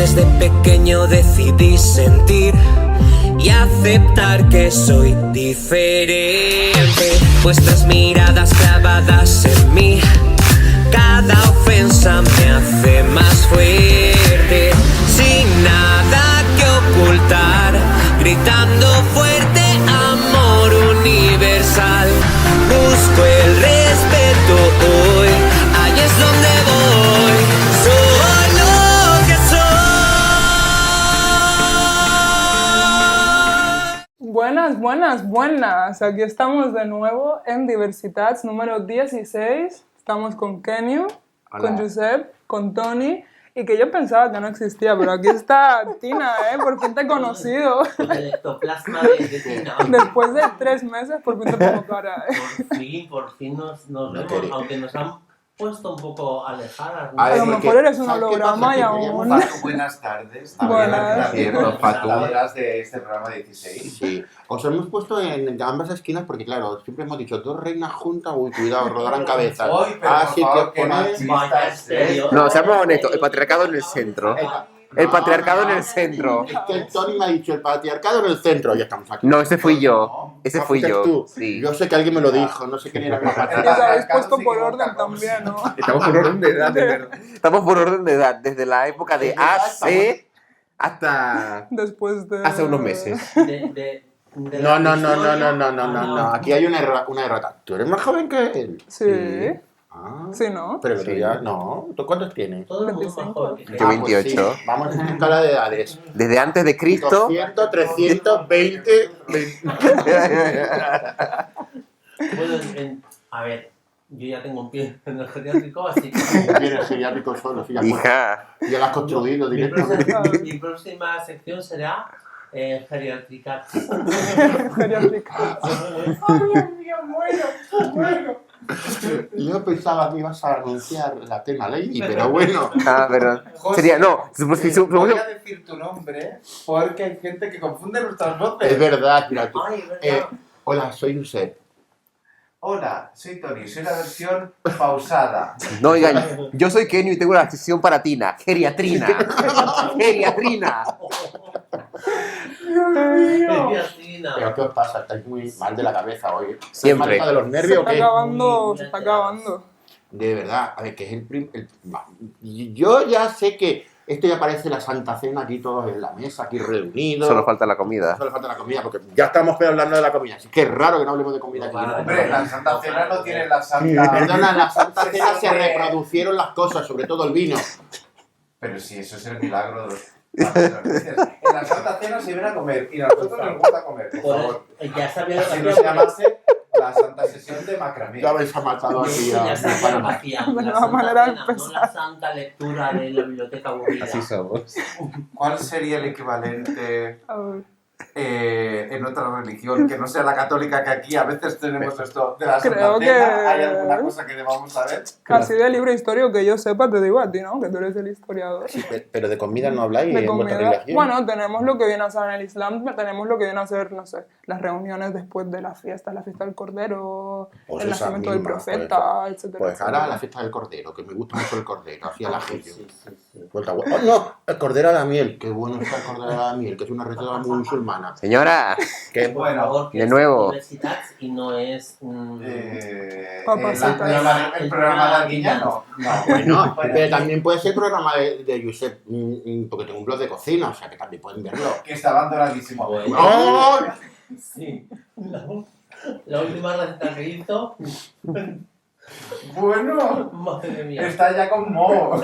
desde pequeño decidí sentir y aceptar que soy diferente. Vuestras miradas clavadas en mí, cada ofensa me hace más fuerte. Sin nada que ocultar, gritando fuerte, amor universal. Busco el respeto hoy, ahí es donde voy. Soy lo que soy. Buenas. Aquí estamos de nuevo en Diversitats número 16. Estamos con Kenio, con Josep, con Toni. Y que yo pensaba que no existía, pero aquí está Tina, por fin te he conocido. El ectoplasma de Tina. Después de 3 meses, por fin te pongo cara, Por fin nos vemos, aunque nos han puesto un poco alejadas, ¿no? A lo mejor eres un holograma y aún... Buenas tardes. Buenas. Los patadoras de este programa 16. Sí. Os hemos puesto en ambas esquinas porque, claro, siempre hemos dicho 2 reinas juntas, uy, cuidado, rodarán cabezas. Así que os ponéis... No, seamos honestos, el patriarcado en el centro. El patriarcado en el centro. Es que el Tony me ha dicho el patriarcado en el centro. Ya estamos aquí. No, ese fui yo. Ese fui yo. Tú. Sí. Yo sé que alguien me lo dijo, no sé quién era. Y os habéis puesto por orden también, ¿no? Estamos por orden de edad, de verdad. Estamos por orden de edad, desde la época de AC hasta... Después de... Hace unos meses. No. Aquí hay una errata. ¿Tú eres más joven que él? Sí. Ah. Sí, ¿no? Pero que Sí. tú ya... No. ¿Tú cuántos tienes? Todo el mundo más joven que Yo 28. Pues sí. Vamos en escala de edades. Desde antes de Cristo. 200, 320... Bueno, a ver, yo ya tengo un pie en el geriátrico, así que... Tienes geriátrico solo. Sí, ya, Hija. ya lo has construido mi directamente. próxima sección será geriátrica. Geriátrica. ¡Ay, Dios mío, muero! Yo pensaba que ibas a anunciar la Tena Lady, pero bueno. Ah, pero... Sería... No. Voy a decir tu nombre porque hay gente que confunde nuestras voces. Es verdad, mira tú. Ay, ¿verdad? Hola, soy Josep. Hola, soy Tony, soy la versión pausada. No, oigan, yo soy Kenio y tengo una sección para Tina. Geriatrina. Geriatrina. Geriatrina. ¿Pero qué os pasa? Estáis muy mal de la cabeza hoy. Siempre. ¿Malta de los Se nervios o está qué? acabando. De verdad, a ver, que es yo ya sé que esto ya parece la Santa Cena aquí todos en la mesa, aquí reunidos. Solo falta la comida. Solo falta la comida, porque ya estamos hablando de la comida. Así que es raro que no hablemos de comida aquí. Hombre, la Santa Cena no tiene la Santa... Perdona, en la Santa Cena se reproducieron las cosas, sobre todo el vino. Pero sí, eso es el milagro de los... En la Santa Cena se viene a comer y a nosotros nos gusta comer, por favor. Ya sabía lo que Si no hacía. se llamase la Santa Sesión de macramé. Ya habéis matado aquí Ya a... sabía lo que hacía. Bueno, La la manera de santa cena, no empezar. la santa lectura de la biblioteca aburrida. Así somos. ¿Cuál sería el equivalente A ver. en otra religión que no sea la católica, que aquí a veces tenemos esto de la Creo Santa que- Cena? ¿Hay alguna cosa que debamos saber? Así de libro histórico que yo sepa, te digo a ti, ¿no? Que tú eres el historiador. Pero de comida no habláis De en vuestra comida. religión. Bueno, tenemos lo que viene a ser en el Islam, tenemos lo que viene a ser, no sé, las reuniones después de las fiestas, la fiesta del Cordero, Pues el esa nacimiento del misma, profeta, etcétera. Pues ahora etcétera. la fiesta del cordero, que me gusta mucho el cordero, así al ajillo. Sí. Vuelta, ¡oh, no! El cordero a la miel, qué bueno está el cordero a la miel, que es una receta muy musulmana. Señora. Que Por favor, que de es nuevo. Universitats y no es... Papasita. El programa de Arguiñano. No. bueno, pero también puede ser el programa de Josep, porque tengo un blog de cocina, o sea que también pueden verlo. Que está abandonadísimo. Bueno. ¡Oh! Sí. La última receta que hizo... Bueno, Madre mía. está ya con moho.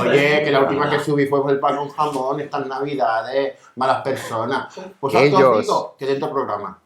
Oye, que la última que subí fue el pan con jamón, estas navidades, malas personas. Pues Ellos. os digo que dentro del programa.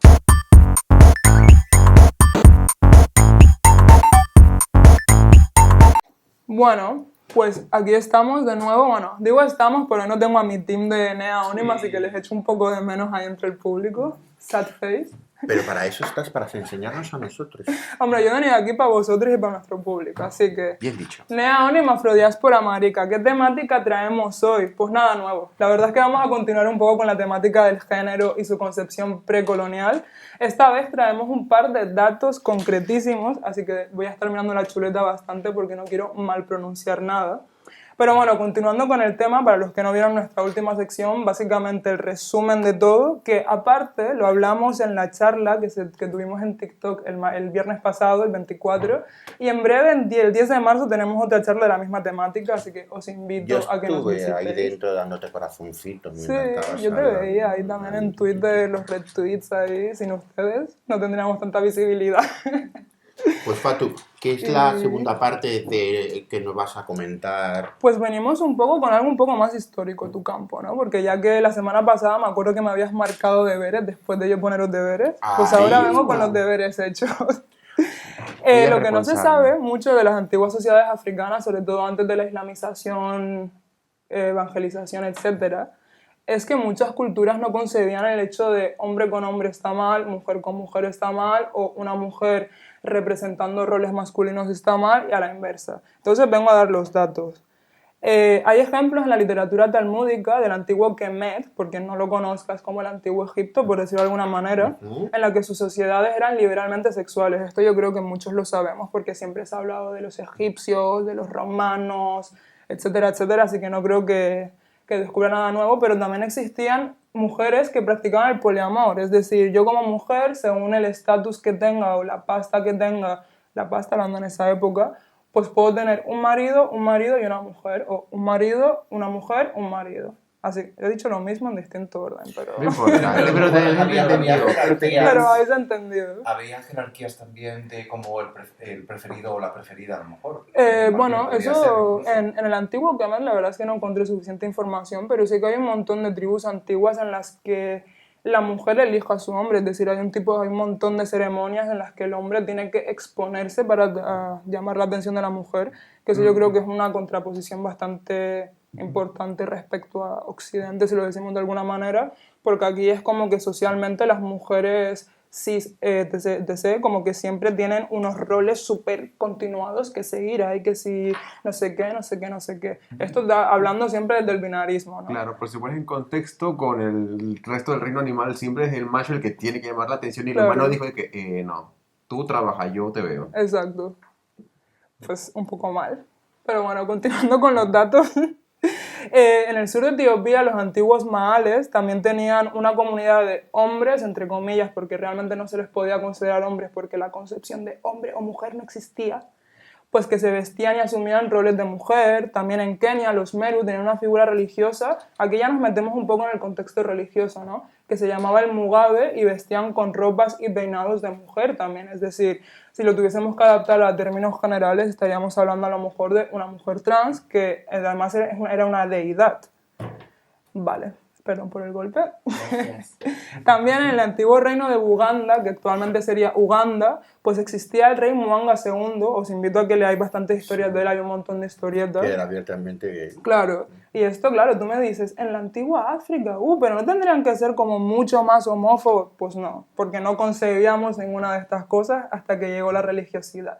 Bueno, pues aquí estamos de nuevo. Bueno, digo estamos porque no tengo a mi team de Nea Onima, así que les echo un poco de menos ahí entre el público. Sad face. Pero para eso estás, para enseñarnos a nosotros. Hombre, yo he venido aquí para vosotros y para nuestro público, así que... Bien dicho. Nea Onima, Afrodiáspora Marica, ¿qué temática traemos hoy? Pues nada nuevo. La verdad es que vamos a continuar un poco con la temática del género y su concepción precolonial. Esta vez traemos un par de datos concretísimos, así que voy a estar mirando la chuleta bastante porque no quiero mal pronunciar nada. Pero bueno, continuando con el tema, para los que no vieron nuestra última sección, básicamente el resumen de todo, que aparte lo hablamos en la charla que tuvimos en TikTok el viernes pasado, el 24, y en breve, el 10 de marzo, tenemos otra charla de la misma temática, así que os invito Yo a que nos estuve visitéis. ahí dentro dándote corazoncitos. Sí, yo te veía ahí también en Twitter, los retweets ahí, sin ustedes no tendríamos tanta visibilidad. Pues Fatu, ¿qué es la segunda parte de que nos vas a comentar? Pues venimos un poco con algo un poco más histórico, tu campo, ¿no? Porque ya que la semana pasada me acuerdo que me habías marcado deberes después de yo poner los deberes, pues ahora Ahí vengo con está. los deberes hechos. Ella Lo que no se responsable. sabe mucho de las antiguas sociedades africanas, sobre todo antes de la islamización, evangelización, etcétera, es que muchas culturas no concebían el hecho de hombre con hombre está mal, mujer con mujer está mal, o una mujer representando roles masculinos está mal, y a la inversa. Entonces vengo a dar los datos. Hay ejemplos en la literatura talmúdica del antiguo Kemet, porque no lo conozcas, como el antiguo Egipto, por decirlo de alguna manera, en la que sus sociedades eran liberalmente sexuales. Esto yo creo que muchos lo sabemos, porque siempre se ha hablado de los egipcios, de los romanos, etcétera, etcétera, así que no creo que descubra nada nuevo, pero también existían mujeres que practicaban el poliamor, es decir, yo como mujer, según el estatus que tenga o la pasta que tenga, la pasta hablando en esa época, pues puedo tener un marido y una mujer, o un marido, una mujer, un marido. Así, he dicho lo mismo en distinto orden, pero... No importa, pero te Había jerarquías. Pero habéis entendido. Había jerarquías también de como el preferido o la preferida, a lo mejor. Bueno, Podría eso ser, en el antiguo Kemet la verdad es que no encontré suficiente información, pero sí que hay un montón de tribus antiguas en las que la mujer elige a su hombre, es decir, hay un montón de ceremonias en las que el hombre tiene que exponerse para llamar la atención de la mujer, que eso yo creo que es una contraposición bastante importante respecto a Occidente, si lo decimos de alguna manera, porque aquí es como que socialmente las mujeres cis, etc., como que siempre tienen unos roles súper continuados que seguir, hay que si no sé qué, no sé qué, no sé qué. Esto hablando siempre desde el binarismo, ¿no? Claro, por si pones en contexto, con el resto del reino animal siempre es el macho el que tiene que llamar la atención y el Claro. humano dijo de que no, tú trabajas, yo te veo. Exacto. Pues un poco mal. Pero bueno, continuando con los datos. En el sur de Etiopía, los antiguos maales también tenían una comunidad de hombres, entre comillas, porque realmente no se les podía considerar hombres porque la concepción de hombre o mujer no existía, pues que se vestían y asumían roles de mujer. También en Kenia los Meru tenían una figura religiosa, aquí ya nos metemos un poco en el contexto religioso, ¿no? Que se llamaba el Mugabe y vestían con ropas y peinados de mujer también, es decir, si lo tuviésemos que adaptar a términos generales estaríamos hablando a lo mejor de una mujer trans que además era una deidad. Vale, perdón por el golpe. También en el antiguo reino de Buganda, que actualmente sería Uganda, pues existía el rey Mwanga II. Os invito a que leáis bastantes historias de él, hay un montón de historietas. Que era abiertamente gay. Claro, y esto, claro, tú me dices, en la antigua África, pero no tendrían que ser como mucho más homófobos. Pues no, porque no concebíamos ninguna de estas cosas hasta que llegó la religiosidad.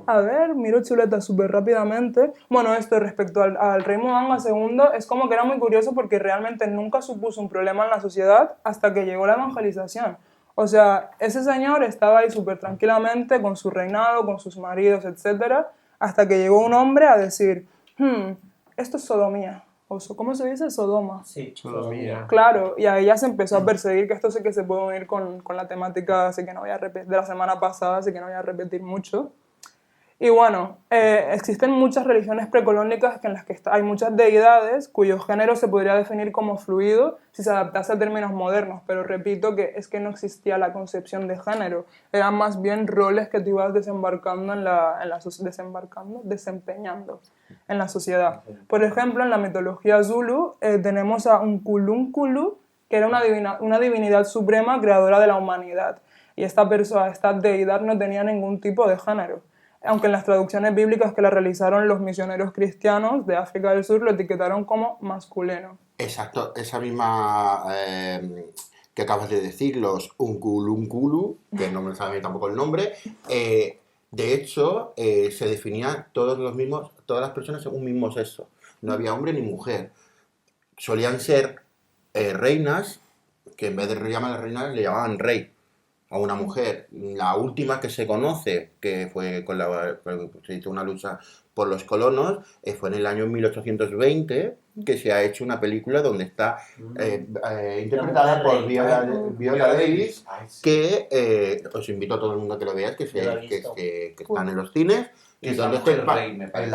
A ver, miro chuleta súper rápidamente. Bueno, esto respecto al rey Mwanga II es como que era muy curioso porque realmente nunca supuso un problema en la sociedad hasta que llegó la evangelización. O sea, ese señor estaba ahí súper tranquilamente con su reinado, con sus maridos, etc., hasta que llegó un hombre a decir, esto es sodomía. ¿Cómo se dice? Sodoma. Sí, Sodomía. Claro, y ahí ya se empezó a perseguir, que esto sé que se puede unir con la temática así que no voy a de la semana pasada, así que no voy a repetir mucho. Y bueno, existen muchas religiones precolónicas en las que hay muchas deidades cuyo género se podría definir como fluido si se adaptase a términos modernos, pero repito que es que no existía la concepción de género, eran más bien roles que tú ibas desembarcando desempeñando en la sociedad. Por ejemplo, en la mitología Zulu tenemos a Unkulunkulu, que era una divinidad suprema creadora de la humanidad, y esta deidad no tenía ningún tipo de género. Aunque en las traducciones bíblicas que la realizaron los misioneros cristianos de África del Sur lo etiquetaron como masculino. Exacto, esa misma que acabas de decir, los Unkulunkulu, que no me sabe tampoco el nombre, de hecho se definía todas las personas en un mismo sexo. No había hombre ni mujer. Solían ser reinas, que en vez de llamarlas reinas le llamaban rey. a una mujer. La última que se conoce, que fue se hizo una lucha por los colonos, fue en el año 1820, que se ha hecho una película donde está interpretada por Viola Davis, que os invito a todo el mundo a que lo veáis, que están en los cines. Y es la mujer rey, me parece.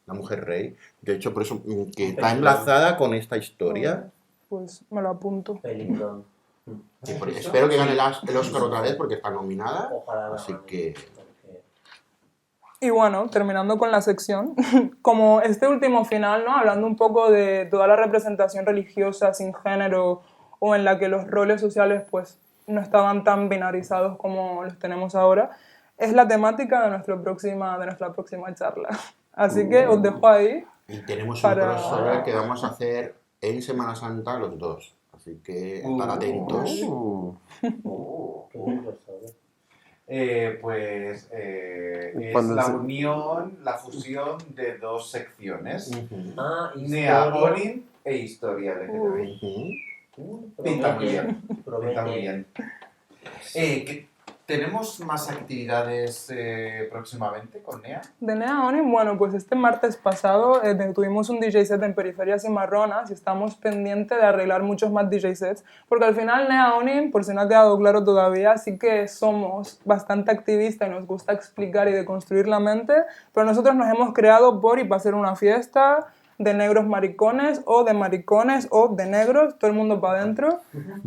La mujer rey. De hecho, por eso que está enlazada con esta historia. Pues me lo apunto. Peliculón. Espero que gane el Oscar otra vez porque está nominada. Ojalá. Así que... Y bueno, terminando con la sección, como este último final, ¿no? Hablando un poco de toda la representación religiosa sin género o en la que los roles sociales pues no estaban tan binarizados como los tenemos ahora, es la temática de nuestra próxima charla. Así que os dejo ahí. Y tenemos un crossover que vamos a hacer en Semana Santa los dos. Así que estar atentos. Qué buen crossover. Es la unión, la fusión de dos secciones. Nea Onin e Historia LGTBI. Pinta muy bien. Pinta muy bien. ¿Tenemos más actividades próximamente con Nea? De Nea Onin, bueno, pues este martes pasado tuvimos un DJ set en Periferias y Marronas y estamos pendientes de arreglar muchos más DJ sets, porque al final Nea Onin, por si no ha quedado claro todavía, sí que somos bastante activistas y nos gusta explicar y deconstruir la mente, pero nosotros nos hemos creado por y para hacer una fiesta de negros maricones o de negros, todo el mundo para adentro,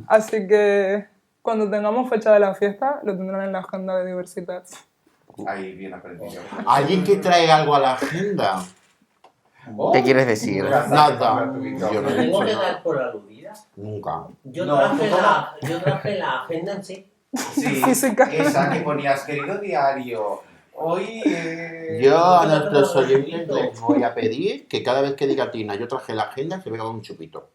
así que... Cuando tengamos fecha de la fiesta, lo tendrán en la agenda de diversidad. Ahí bien aprendido. ¿Alguien que trae algo a la agenda? ¿Qué quieres decir? Nada. Yo no tengo que dar por aludida. Nunca. Yo traje la agenda en sí. Sí, Física. esa que ponías, querido diario. Hoy. Yo a nuestros oyentes les voy a pedir que cada vez que diga Tina, yo traje la agenda, se venga con un chupito.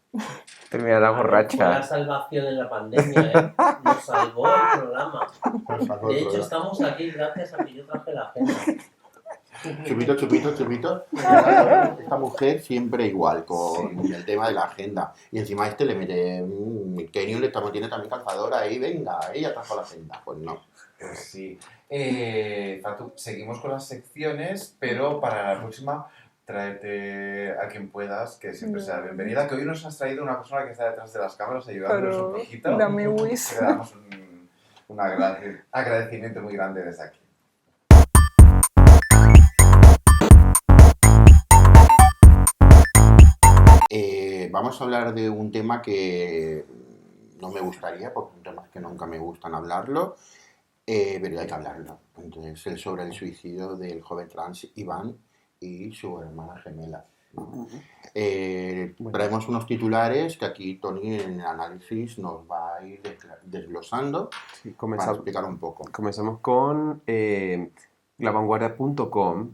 Terminará Fue la borracha. salvación en la pandemia, Nos salvó el programa. De hecho, estamos aquí gracias a que yo traje la agenda. Chupito. Esta mujer siempre igual con el tema de la agenda. Y encima le mete... Kenio le tiene también calzadora ahí, venga, ella trajo la agenda. Pues no. Pues sí. Fatu, seguimos con las secciones, pero para la próxima tráete a quien puedas, que siempre sea bienvenida. Que hoy nos has traído una persona que está detrás de las cámaras ayudándonos un poquito. De amiguis. Le damos un agradecimiento muy grande desde aquí. Vamos a hablar de un tema que no me gustaría, porque son temas que nunca me gustan hablarlo, pero hay que hablarlo. Entonces, es sobre el suicidio del joven trans Iván y su hermana gemela. Traemos unos titulares que aquí Tony en el análisis nos va a ir desglosando para explicar un poco. Comenzamos con lavanguardia.com,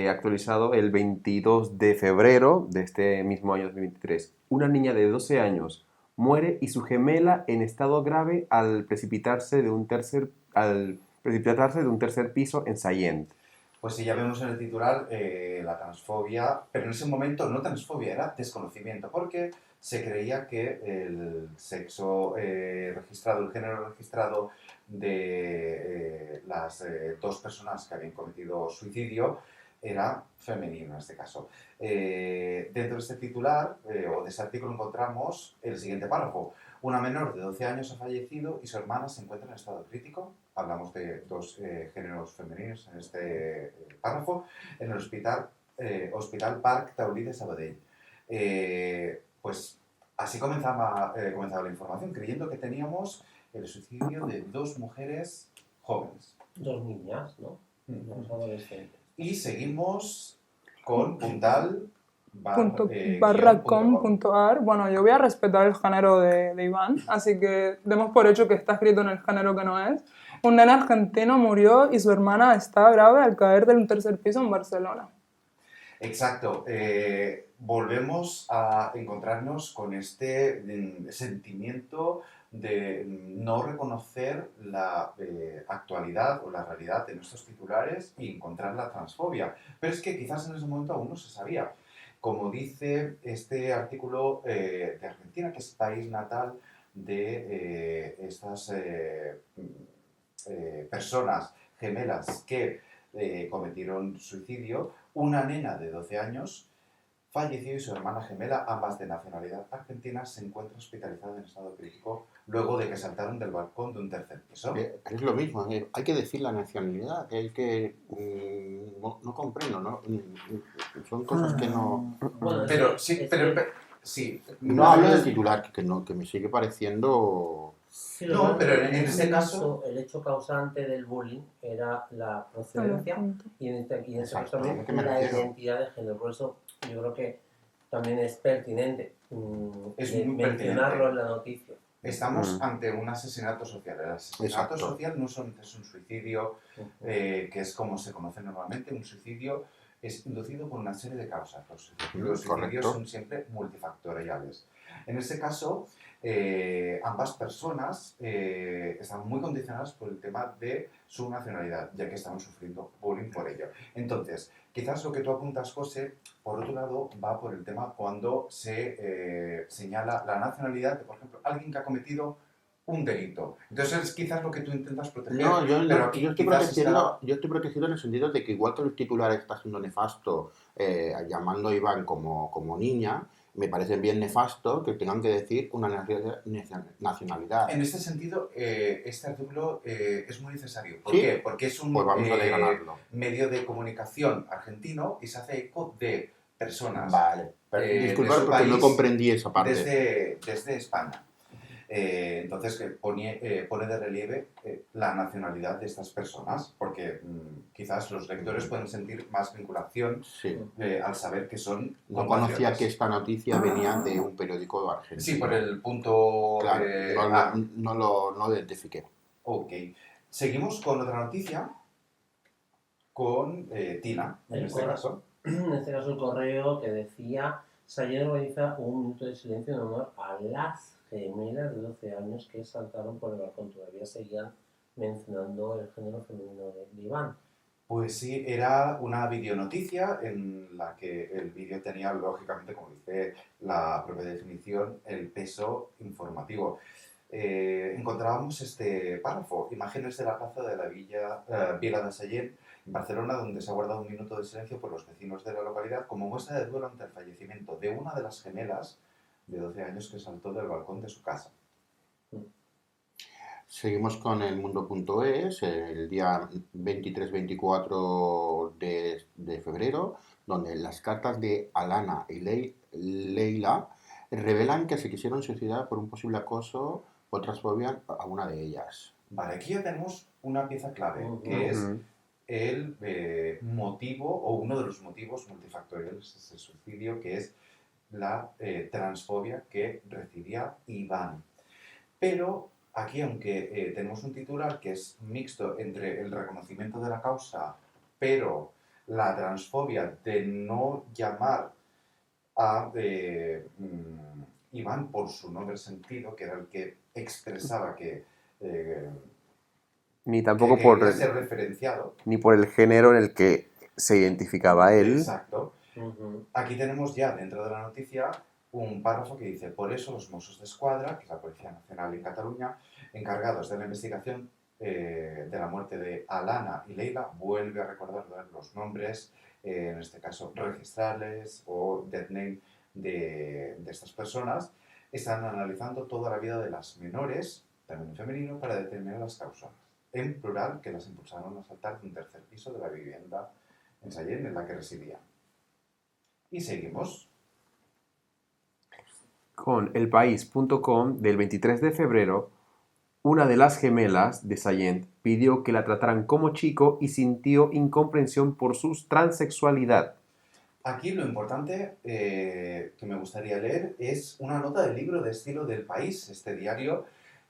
actualizado el 22 de febrero de este mismo año 2023. Una niña de 12 años muere y su gemela en estado grave al precipitarse de un tercer piso en Sallent. Pues sí, ya vemos en el titular la transfobia, pero en ese momento no transfobia, era desconocimiento, porque se creía que el sexo registrado, el género registrado de las dos personas que habían cometido suicidio era femenino en este caso. Dentro de este titular o de ese artículo encontramos el siguiente párrafo. Una menor de 12 años ha fallecido y su hermana se encuentra en estado crítico. Hablamos de dos géneros femeninos en este párrafo. En el Hospital Parc Taulí de Sabadell. Pues así comenzaba la información, creyendo que teníamos el suicidio de dos mujeres jóvenes. Dos niñas, ¿no? Dos adolescentes. Y seguimos con .com.ar. Bueno, yo voy a respetar el género de Iván, así que demos por hecho que está escrito en el género que no es. Un nene argentino murió y su hermana está grave al caer del tercer piso en Barcelona. Exacto. Volvemos a encontrarnos con este sentimiento de no reconocer la actualidad o la realidad de nuestros titulares y encontrar la transfobia. Pero es que quizás en ese momento aún no se sabía. Como dice este artículo de Argentina, que es país natal de estas personas gemelas que cometieron suicidio. Una nena de 12 años falleció y su hermana gemela, ambas de nacionalidad argentina, se encuentra hospitalizada en estado crítico luego de que saltaron del balcón de un tercer piso. Es lo mismo, hay que decir la nacionalidad, hay que... no comprendo, ¿no? Son cosas que no... Bueno, Pero sí, sí. No hablo del titular, que me sigue pareciendo... Sí, No, pero en este ese caso- el hecho causante del bullying era la procedencia y en este caso Exacto, también ¿a qué me la refiero? identidad de género. Por eso yo creo que también es pertinente Es de muy mencionarlo pertinente. en la noticia. Estamos ante un asesinato social. El asesinato Exacto. social no solamente es un suicidio, que es como se conoce normalmente, un suicidio es inducido por una serie de causas. Los suicidios Correcto. son siempre multifactoriales. En este caso, ambas personas están muy condicionadas por el tema de su nacionalidad, ya que estaban sufriendo bullying por ello. Entonces, quizás lo que tú apuntas, José, por otro lado, va por el tema cuando se señala la nacionalidad de, por ejemplo, alguien que ha cometido un delito. Entonces, es quizás lo que tú intentas proteger. No, pero aquí yo estoy quizás protegiendo, yo estoy protegido en el sentido de que igual que el titular está siendo nefasto llamando a Iván como niña, me parece bien nefasto que tengan que decir una nacionalidad. En este sentido, este artículo es muy necesario. ¿Por ¿Sí? qué? Porque es un Pues vamos a desgranarlo. medio de comunicación argentino y se hace eco de personas Vale, disculpad de su porque no país comprendí esa parte. desde España. Entonces, que pone de relieve la nacionalidad de estas personas, porque quizás los lectores pueden sentir más vinculación Sí. al saber que son No conocía compatriotas. que esta noticia venía de un periódico argentino. Sí, por el punto... Claro, no lo identifiqué. Ok. Seguimos con otra noticia, con Tina, en este caso. En este caso el correo que decía: Sallent organiza un minuto de silencio en honor a las gemelas de 12 años que saltaron por el balcón. Todavía seguían mencionando el género femenino de Iván. Pues sí, era una videonoticia en la que el vídeo tenía, lógicamente, como dice la propia definición, el peso informativo. Encontrábamos este párrafo: imágenes de la plaza de la Vila de Sallent, en Barcelona, donde se ha guardado un minuto de silencio por los vecinos de la localidad como muestra de duelo ante el fallecimiento de una de las gemelas de 12 años que saltó del balcón de su casa. Seguimos con el mundo.es, el día 23-24 de febrero, donde las cartas de Alana y Leila revelan que se quisieron suicidar por un posible acoso o transfobia a una de ellas. Vale, aquí ya tenemos una pieza clave, que es el motivo, o uno de los motivos multifactoriales de ese suicidio, que es la transfobia que recibía Iván. Pero aquí, aunque tenemos un titular que es mixto entre el reconocimiento de la causa, pero la transfobia de no llamar a Iván por su nombre sentido, que era el que expresaba que Ni tampoco que por quería ser referenciado. ni por el género en el que se identificaba él. Exacto. Aquí tenemos ya dentro de la noticia un párrafo que dice: por eso los Mossos d'Esquadra, que es la Policía Nacional en Cataluña, encargados de la investigación de la muerte de Alana y Leila, vuelve a recordar los nombres, en este caso registrales o death name de estas personas. Están analizando toda la vida de las menores, también en femenino, para determinar las causas, en plural, que las impulsaron a saltar de un tercer piso de la vivienda en Sallent en la que residían. Y seguimos. Con elpaís.com del 23 de febrero, una de las gemelas de Sallent pidió que la trataran como chico y sintió incomprensión por su transexualidad. Aquí lo importante que me gustaría leer es una nota del libro de estilo del País, este diario,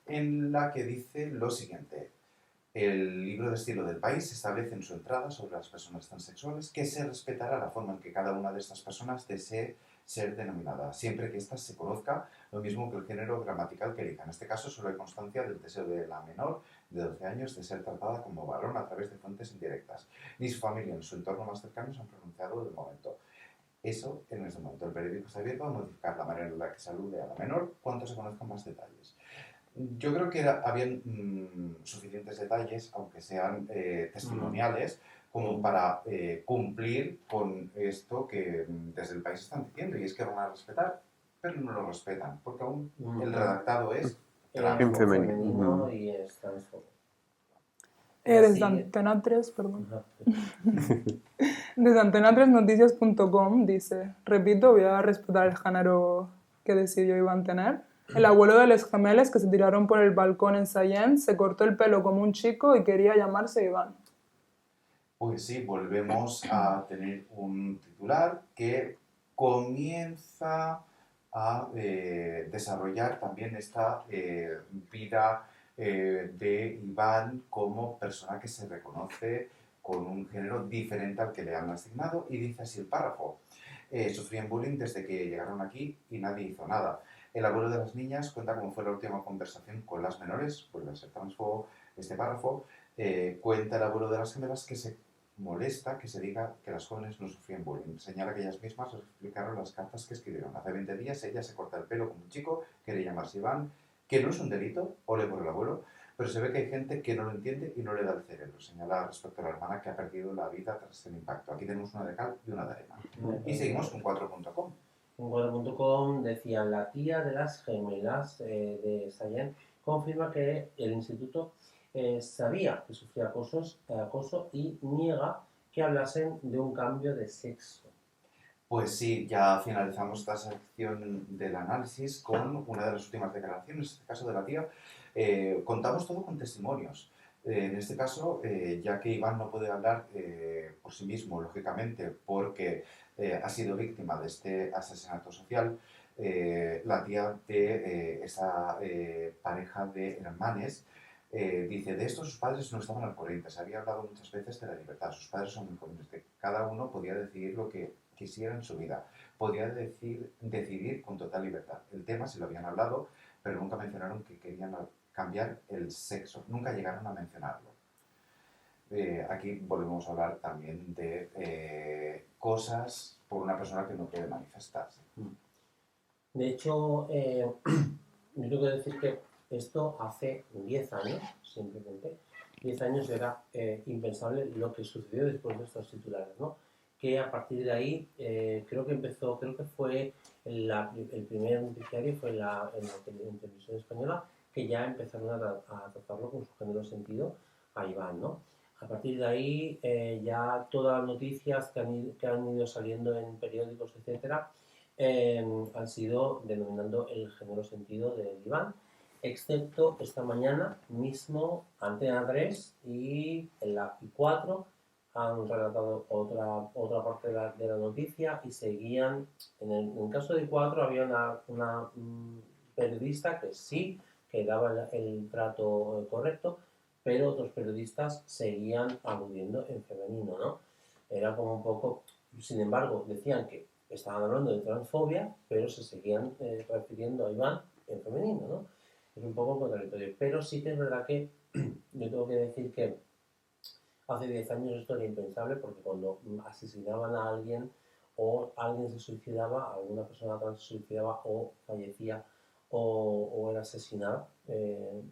en la que dice lo siguiente: el libro de estilo del País establece en su entrada sobre las personas transexuales que se respetará la forma en que cada una de estas personas desee ser denominada, siempre que ésta se conozca, lo mismo que el género gramatical que elija. En este caso solo hay constancia del deseo de la menor de 12 años de ser tratada como varón a través de fuentes indirectas. Ni su familia ni su entorno más cercano se han pronunciado de momento. En este momento el periódico está abierto a modificar la manera en la que se alude a la menor cuanto se conozcan más detalles. Yo creo que habían suficientes detalles, aunque sean testimoniales, como para cumplir con esto que desde el país están diciendo, y es que van a respetar, pero no lo respetan, porque aún el redactado es En femenino. femenino y es transfobo. Desde Así- Antena 3, perdón. Ajá. Desde antena3noticias.com dice, repito, voy a respetar el género que decidió Iván tener. El abuelo de los gemelos que se tiraron por el balcón en Sallent se cortó el pelo como un chico y quería llamarse Iván. Pues sí, volvemos a tener un titular que comienza a desarrollar también esta vida de Iván como persona que se reconoce con un género diferente al que le han asignado, y dice así el párrafo. Sufrían bullying desde que llegaron aquí y nadie hizo nada. El abuelo de las niñas cuenta cómo fue la última conversación con las menores, vuelve a ser transfobo este párrafo. Cuenta el abuelo de las gemelas que se molesta que se diga que las jóvenes no sufrían bullying. Señala que ellas mismas les explicaron las cartas que escribieron. Hace 20 días ella se corta el pelo como un chico, quiere llamarse Iván, que no es un delito, ole por el abuelo, pero se ve que hay gente que no lo entiende y no le da el cerebro. Señala respecto a la hermana que ha perdido la vida tras el impacto. Aquí tenemos una de cal y una de arena. Y seguimos con 4.com. En 4.com decían, la tía de las gemelas de Sallent confirma que el instituto sabía que sufría acoso y niega que hablasen de un cambio de sexo. Pues sí, ya finalizamos esta sección del análisis con una de las últimas declaraciones, en este caso de la tía. Contamos todo con testimonios. En este caso, ya que Iván no puede hablar por sí mismo, lógicamente, porque ha sido víctima de este asesinato social, la tía de esa pareja de hermanes dice, de esto sus padres no estaban al corriente, se había hablado muchas veces de la libertad, sus padres son muy jóvenes, que cada uno podía decidir lo que quisiera en su vida, podía decidir con total libertad. El tema se lo habían hablado, pero nunca mencionaron que querían cambiar el sexo, nunca llegaron a mencionarlo. Aquí volvemos a hablar también de cosas por una persona que no puede manifestarse. De hecho, yo tengo que decir que esto hace 10 años, simplemente, 10 años era impensable lo que sucedió después de estos titulares, ¿no? Que a partir de ahí, creo que fue el primer noticiario, fue en la televisión española, que ya empezaron a tratarlo con su género sentido a Iván, ¿no? A partir de ahí, ya todas las noticias que han ido saliendo en periódicos, etcétera, han sido denominando el género sentido de Iván, excepto esta mañana mismo Antena 3 y la I4 han relatado otra parte de la noticia y seguían, en el caso de I4 había una periodista que sí, que daba el trato correcto, pero otros periodistas seguían aludiendo en femenino, ¿no? Era como un poco, sin embargo, decían que estaban hablando de transfobia, pero se seguían refiriendo a Iván en femenino, ¿no? Es un poco contradictorio, pero sí que es verdad que yo tengo que decir que hace 10 años esto era impensable, porque cuando asesinaban a alguien o alguien se suicidaba, alguna persona trans se suicidaba o fallecía o era asesinada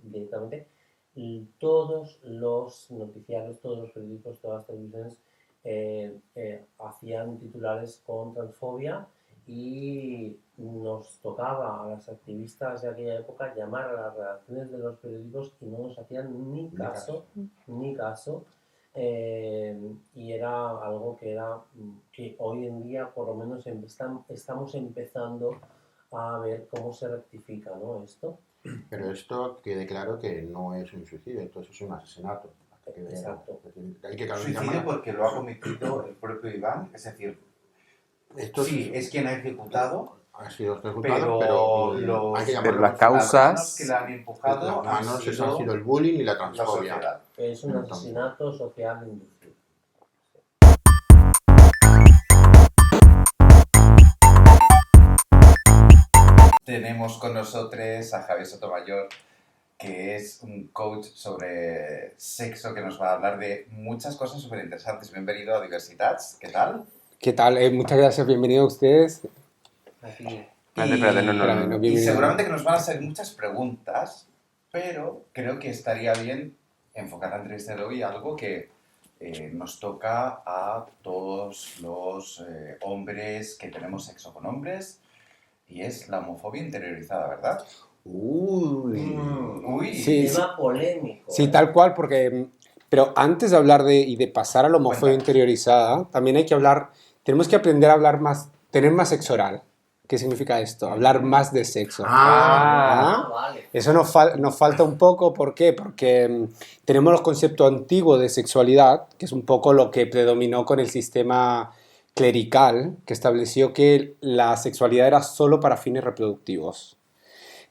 directamente, y todos los noticiarios, todos los periódicos, todas las televisiones hacían titulares con transfobia, y nos tocaba a las activistas de aquella época llamar a las redacciones de los periódicos y no nos hacían ni caso. Y era algo que hoy en día por lo menos estamos empezando a ver cómo se rectifica, ¿no? Esto. Pero esto quede claro que no es un suicidio, entonces es un asesinato. Exacto. Hay que Suicidio porque lo ha cometido el propio Iván, es decir, sí, es quien ha ejecutado, ha sido ejecutado, pero hay que pero llamarlo. las causas las que le han empujado Las manos han sido el bullying y la la transfobia. sociedad. Es un asesinato social inducido. Tenemos con nosotros a Javier Sotomayor, que es un coach sobre sexo que nos va a hablar de muchas cosas súper interesantes. Bienvenido a Diversitats, ¿qué tal? ¿Qué tal? Muchas gracias, bienvenido a ustedes. Aquí. Espérate, no, Espérame, no, Y bienvenido. seguramente que nos van a hacer muchas preguntas pero creo que estaría bien enfocar la entrevista de hoy a algo que nos toca a todos los hombres que tenemos sexo con hombres, y es la homofobia interiorizada, ¿verdad? Uy. Sí, Tema polémico. sí, tal cual, porque... Pero antes de hablar y de pasar a la homofobia Cuéntanos. interiorizada, también hay que hablar, tenemos que aprender a hablar más, tener más sexo oral. ¿Qué significa esto? Hablar más de sexo. Ah, vale. Eso nos falta un poco, ¿por qué? Porque tenemos los conceptos antiguos de sexualidad, que es un poco lo que predominó con el sistema clerical, que estableció que la sexualidad era solo para fines reproductivos.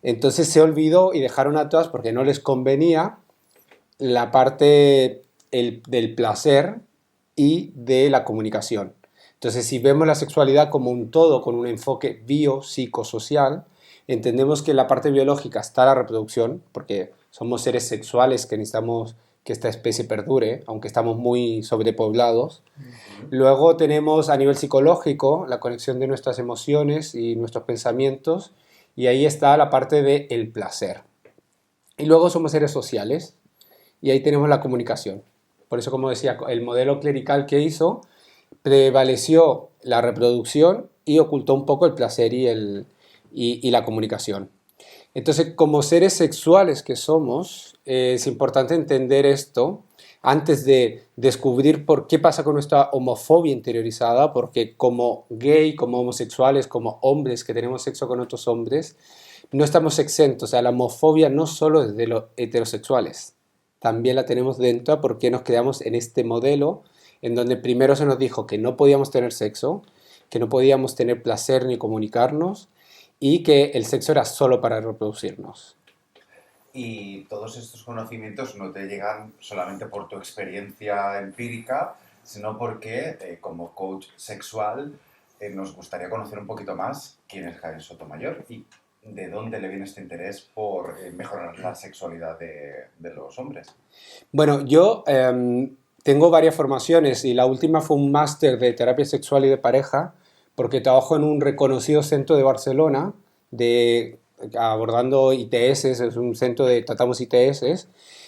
Entonces se olvidó y dejaron atrás, porque no les convenía, la parte del placer y de la comunicación. Entonces, si vemos la sexualidad como un todo, con un enfoque biopsicosocial, entendemos que en la parte biológica está la reproducción, porque somos seres sexuales que necesitamos que esta especie perdure, aunque estamos muy sobrepoblados. Luego tenemos a nivel psicológico la conexión de nuestras emociones y nuestros pensamientos, y ahí está la parte del placer. Y luego somos seres sociales, y ahí tenemos la comunicación. Por eso, como decía, el modelo clerical que hizo prevaleció la reproducción y ocultó un poco el placer y la comunicación. Entonces, como seres sexuales que somos, es importante entender esto antes de descubrir por qué pasa con nuestra homofobia interiorizada, porque como gay, como homosexuales, como hombres que tenemos sexo con otros hombres, no estamos exentos. O sea, la homofobia no solo es de los heterosexuales, también la tenemos dentro porque nos quedamos en este modelo en donde primero se nos dijo que no podíamos tener sexo, que no podíamos tener placer ni comunicarnos y que el sexo era solo para reproducirnos. Y todos estos conocimientos no te llegan solamente por tu experiencia empírica, sino porque como coach sexual nos gustaría conocer un poquito más quién es Javier Sotomayor y de dónde le viene este interés por mejorar la sexualidad de los hombres. Bueno, yo tengo varias formaciones y la última fue un máster de terapia sexual y de pareja, porque trabajo en un reconocido centro de Barcelona abordando ITS, es un centro de tratamos ITS,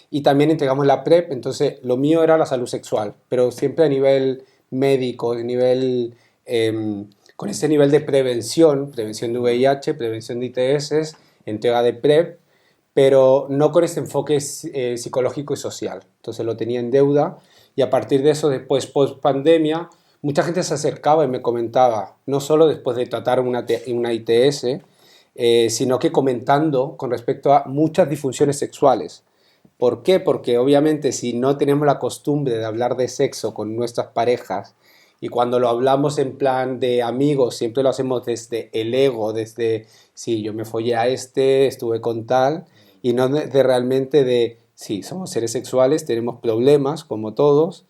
y también entregamos la PrEP. Entonces lo mío era la salud sexual, pero siempre a nivel médico, con ese nivel de prevención de VIH, prevención de ITS, entrega de PrEP, pero no con ese enfoque psicológico y social. Entonces lo tenía en deuda, y a partir de eso, después, post pandemia, mucha gente se acercaba y me comentaba, no solo después de tratar una ITS, sino que comentando con respecto a muchas disfunciones sexuales. ¿Por qué? Porque obviamente si no tenemos la costumbre de hablar de sexo con nuestras parejas, y cuando lo hablamos en plan de amigos, siempre lo hacemos desde el ego, desde, sí, yo me follé a estuve con tal, y no de realmente de, sí, somos seres sexuales, tenemos problemas como todos,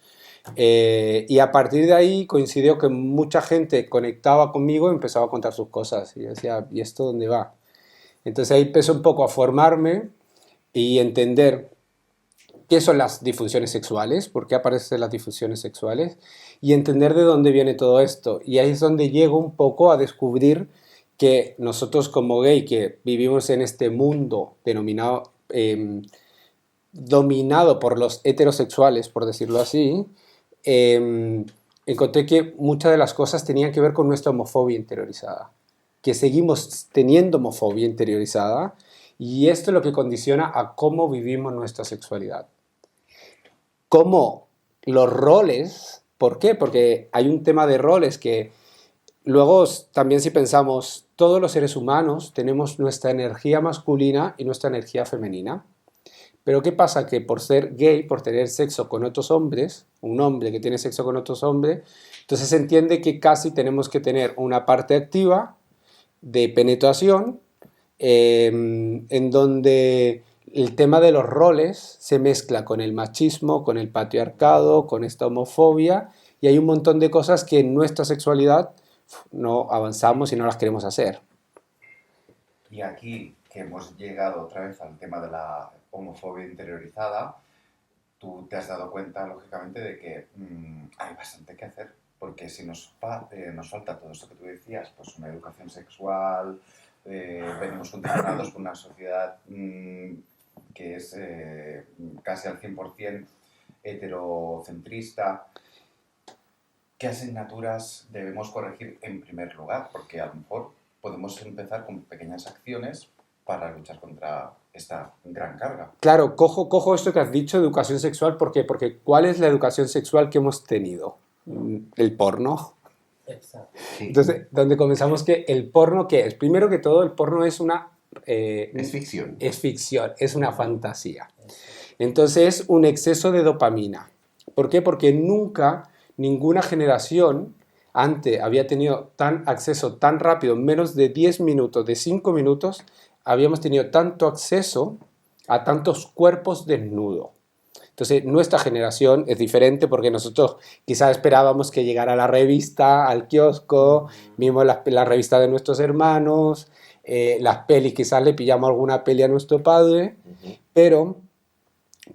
y a partir de ahí coincidió que mucha gente conectaba conmigo y empezaba a contar sus cosas, y yo decía, ¿y esto dónde va? Entonces ahí empezó un poco a formarme y entender qué son las disfunciones sexuales, por qué aparecen las disfunciones sexuales, y entender de dónde viene todo esto. Y ahí es donde llego un poco a descubrir que nosotros como gay, que vivimos en este mundo denominado, dominado por los heterosexuales, por decirlo así, encontré que muchas de las cosas tenían que ver con nuestra homofobia interiorizada, que seguimos teniendo homofobia interiorizada, y esto es lo que condiciona a cómo vivimos nuestra sexualidad. Cómo los roles, ¿por qué? Porque hay un tema de roles que luego también, si pensamos, todos los seres humanos tenemos nuestra energía masculina y nuestra energía femenina. Pero ¿qué pasa? Que por ser gay, por tener sexo con otros hombres, un hombre que tiene sexo con otros hombres, entonces se entiende que casi tenemos que tener una parte activa de penetración, en donde el tema de los roles se mezcla con el machismo, con el patriarcado, con esta homofobia, y hay un montón de cosas que en nuestra sexualidad no avanzamos y no las queremos hacer. Y aquí que hemos llegado otra vez al tema de la homofobia interiorizada, tú te has dado cuenta, lógicamente, de que hay bastante que hacer, porque si nos falta todo esto que tú decías, pues una educación sexual, venimos condicionados por una sociedad que es casi al 100% heterocentrista, ¿qué asignaturas debemos corregir en primer lugar? Porque a lo mejor podemos empezar con pequeñas acciones para luchar contra esta gran carga. Claro, cojo esto que has dicho, educación sexual, ¿por qué? Porque ¿cuál es la educación sexual que hemos tenido? El porno. Exacto. Sí. Entonces, donde comenzamos que el porno, ¿qué es? Primero que todo, el porno es una... Es ficción. Es ficción, es una fantasía. Entonces, es un exceso de dopamina. ¿Por qué? Porque nunca ninguna generación antes había tenido acceso tan rápido, en menos de 10 minutos, de 5 minutos, habíamos tenido tanto acceso a tantos cuerpos desnudos. Entonces, nuestra generación es diferente porque nosotros quizás esperábamos que llegara la revista al kiosco, vimos la revista de nuestros hermanos, las pelis, quizás le pillamos alguna peli a nuestro padre, pero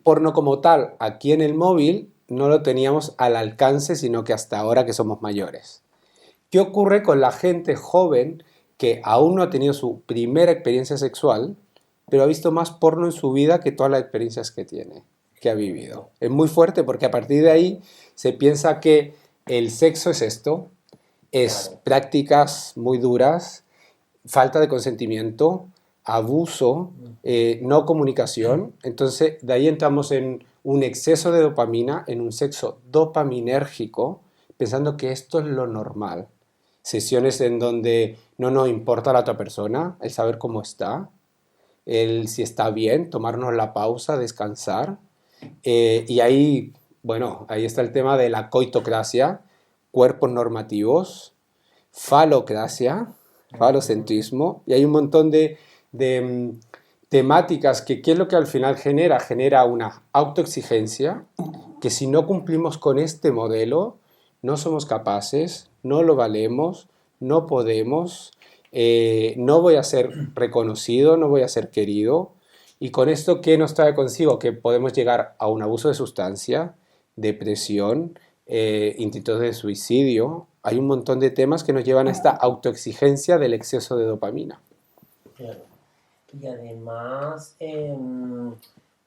porno como tal, aquí en el móvil, no lo teníamos al alcance, sino que hasta ahora que somos mayores. ¿Qué ocurre con la gente joven que aún no ha tenido su primera experiencia sexual, pero ha visto más porno en su vida que todas las experiencias que ha vivido? Es muy fuerte porque a partir de ahí se piensa que el sexo es esto, es prácticas muy duras, falta de consentimiento, abuso, no comunicación. Entonces, de ahí entramos en un exceso de dopamina, en un sexo dopaminérgico, pensando que esto es lo normal. Sesiones en donde no nos importa la otra persona, el saber cómo está, el si está bien, tomarnos la pausa, descansar. Y ahí, bueno, ahí está el tema de la coitocracia, cuerpos normativos, falocracia, falocentrismo, y hay un montón de temáticas que, ¿qué es lo que al final genera? Genera una autoexigencia que si no cumplimos con este modelo, no somos capaces, no lo valemos, no podemos, no voy a ser reconocido, no voy a ser querido. Y con esto, ¿qué nos trae consigo? Que podemos llegar a un abuso de sustancia, depresión, intentos de suicidio. Hay un montón de temas que nos llevan a esta autoexigencia del exceso de dopamina. Claro. Y además,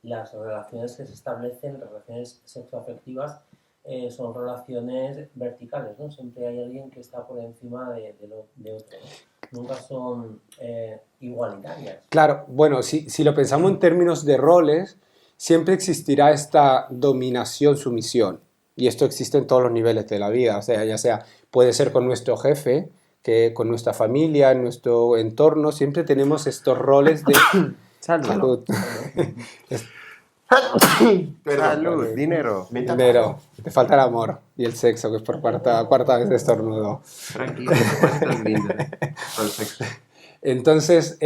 las relaciones que se establecen, las relaciones sexoafectivas, son relaciones verticales, ¿no? Siempre hay alguien que está por encima de otro, ¿no? Nunca son igualitarias. Claro, bueno, si lo pensamos en términos de roles, siempre existirá esta dominación-sumisión. Y esto existe en todos los niveles de la vida. O sea, ya sea, puede ser con nuestro jefe, que con nuestra familia, en nuestro entorno, siempre tenemos estos roles de... Salud. Salud, dinero. Dinero. Te falta el amor y el sexo, que es por cuarta vez de estornudo. Tranquilo, no brindis con el sexo. Entonces,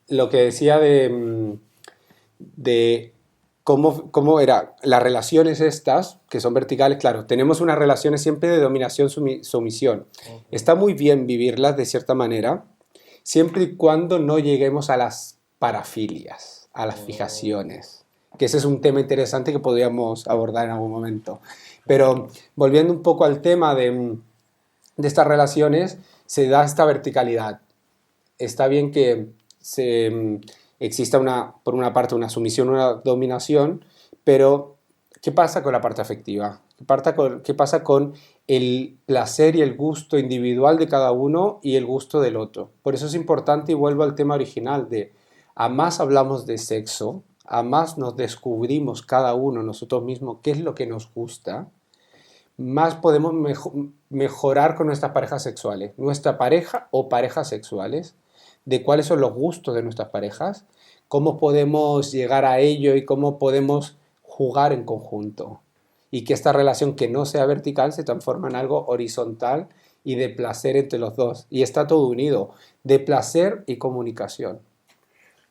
lo que decía de cómo era las relaciones estas, que son verticales, claro, tenemos unas relaciones siempre de dominación-sumisión. Está muy bien vivirlas de cierta manera, siempre y cuando no lleguemos a las parafilias, a las fijaciones, que ese es un tema interesante que podríamos abordar en algún momento. Pero volviendo un poco al tema de estas relaciones, se da esta verticalidad. Está bien que exista por una parte una sumisión, una dominación, pero ¿qué pasa con la parte afectiva? ¿Qué pasa con el placer y el gusto individual de cada uno y el gusto del otro? Por eso es importante, y vuelvo al tema original, a más hablamos de sexo, a más nos descubrimos cada uno nosotros mismos qué es lo que nos gusta, más podemos mejorar con nuestras parejas sexuales, nuestra pareja o parejas sexuales, de cuáles son los gustos de nuestras parejas, cómo podemos llegar a ello y cómo podemos jugar en conjunto. Y que esta relación que no sea vertical se transforma en algo horizontal y de placer entre los dos. Y está todo unido, de placer y comunicación.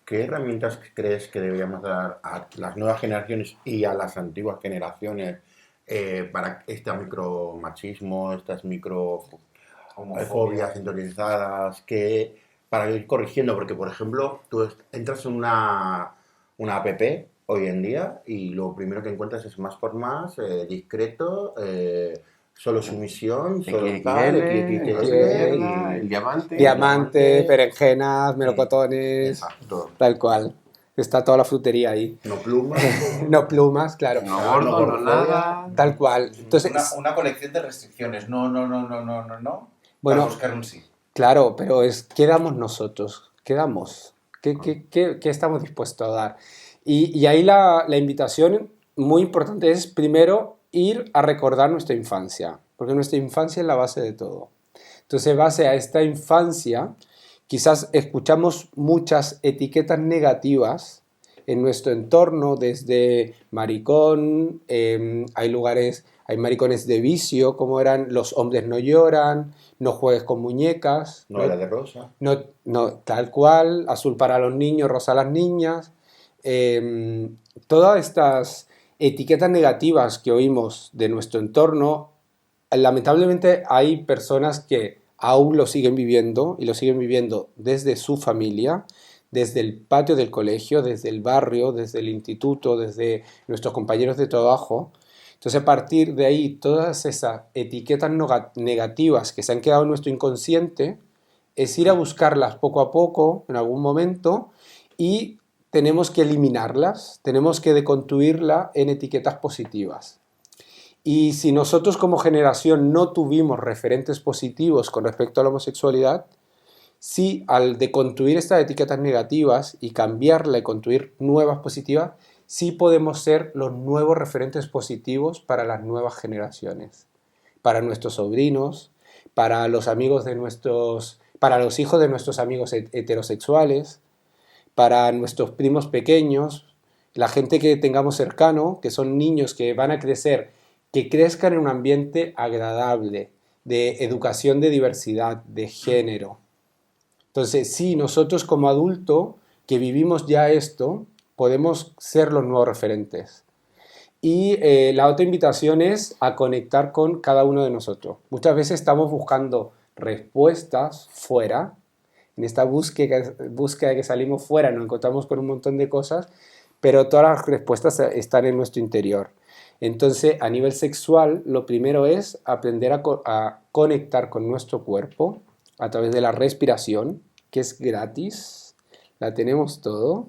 ¿Qué herramientas crees que deberíamos dar a las nuevas generaciones y a las antiguas generaciones para este micromachismo, estas microfobias interiorizadas, para ir corrigiendo? Porque, por ejemplo, tú entras en una app hoy en día y lo primero que encuentras es más por más, discreto, solo sumisión, solo tal, el diamante. Diamante, berenjenas, melocotones, exacto. tal cual. Está toda la frutería ahí. No plumas. No plumas, claro. No gordo, no nada. Tal cual. Entonces, Una colección de restricciones. No, no, no, no, no, no, no. Bueno, Para buscar un sí. claro, pero ¿qué damos nosotros? ¿Qué damos? ¿Qué estamos dispuestos a dar? Y ahí la invitación muy importante es, primero, ir a recordar nuestra infancia, porque nuestra infancia es la base de todo. Entonces, en base a esta infancia, quizás escuchamos muchas etiquetas negativas en nuestro entorno, desde maricón, hay maricones de vicio, como eran los hombres no lloran, no juegues con muñecas, No era de rosa. no, tal cual, azul para los niños, rosa a las niñas. Todas estas etiquetas negativas que oímos de nuestro entorno, lamentablemente hay personas que aún lo siguen viviendo y lo siguen viviendo desde su familia, desde el patio del colegio, desde el barrio, desde el instituto, desde nuestros compañeros de trabajo. Entonces, a partir de ahí, todas esas etiquetas negativas que se han quedado en nuestro inconsciente, es ir a buscarlas poco a poco, en algún momento, y tenemos que eliminarlas, tenemos que deconstruirlas en etiquetas positivas. Y si nosotros como generación no tuvimos referentes positivos con respecto a la homosexualidad, sí, al deconstruir estas etiquetas negativas y cambiarla y construir nuevas positivas, sí podemos ser los nuevos referentes positivos para las nuevas generaciones, para nuestros sobrinos, para los amigos para los hijos de nuestros amigos heterosexuales, para nuestros primos pequeños, la gente que tengamos cercano, que son niños que van a crecer, que crezcan en un ambiente agradable, de educación de diversidad, de género. Entonces, sí, nosotros como adultos que vivimos ya esto, podemos ser los nuevos referentes. Y la otra invitación es a conectar con cada uno de nosotros. Muchas veces estamos buscando respuestas fuera. En esta búsqueda que salimos fuera nos encontramos con un montón de cosas, pero todas las respuestas están en nuestro interior. Entonces, a nivel sexual, lo primero es aprender a conectar con nuestro cuerpo a través de la respiración, que es gratis, la tenemos todo.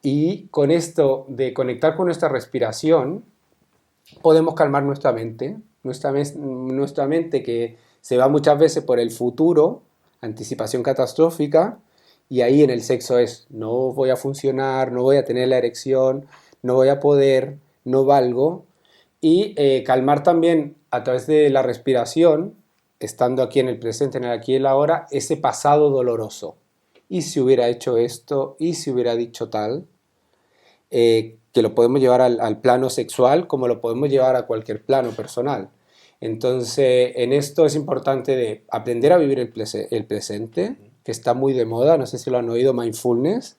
Y con esto de conectar con nuestra respiración, podemos calmar nuestra mente que se va muchas veces por el futuro, anticipación catastrófica, y ahí en el sexo es, no voy a funcionar, no voy a tener la erección, no voy a poder, no valgo. Y calmar también a través de la respiración, estando aquí en el presente, en el aquí y el ahora, ese pasado doloroso. ¿Y si hubiera hecho esto? ¿Y si hubiera dicho tal? Que lo podemos llevar al plano sexual como lo podemos llevar a cualquier plano personal. Entonces, en esto es importante de aprender a vivir el presente, que está muy de moda, no sé si lo han oído, mindfulness.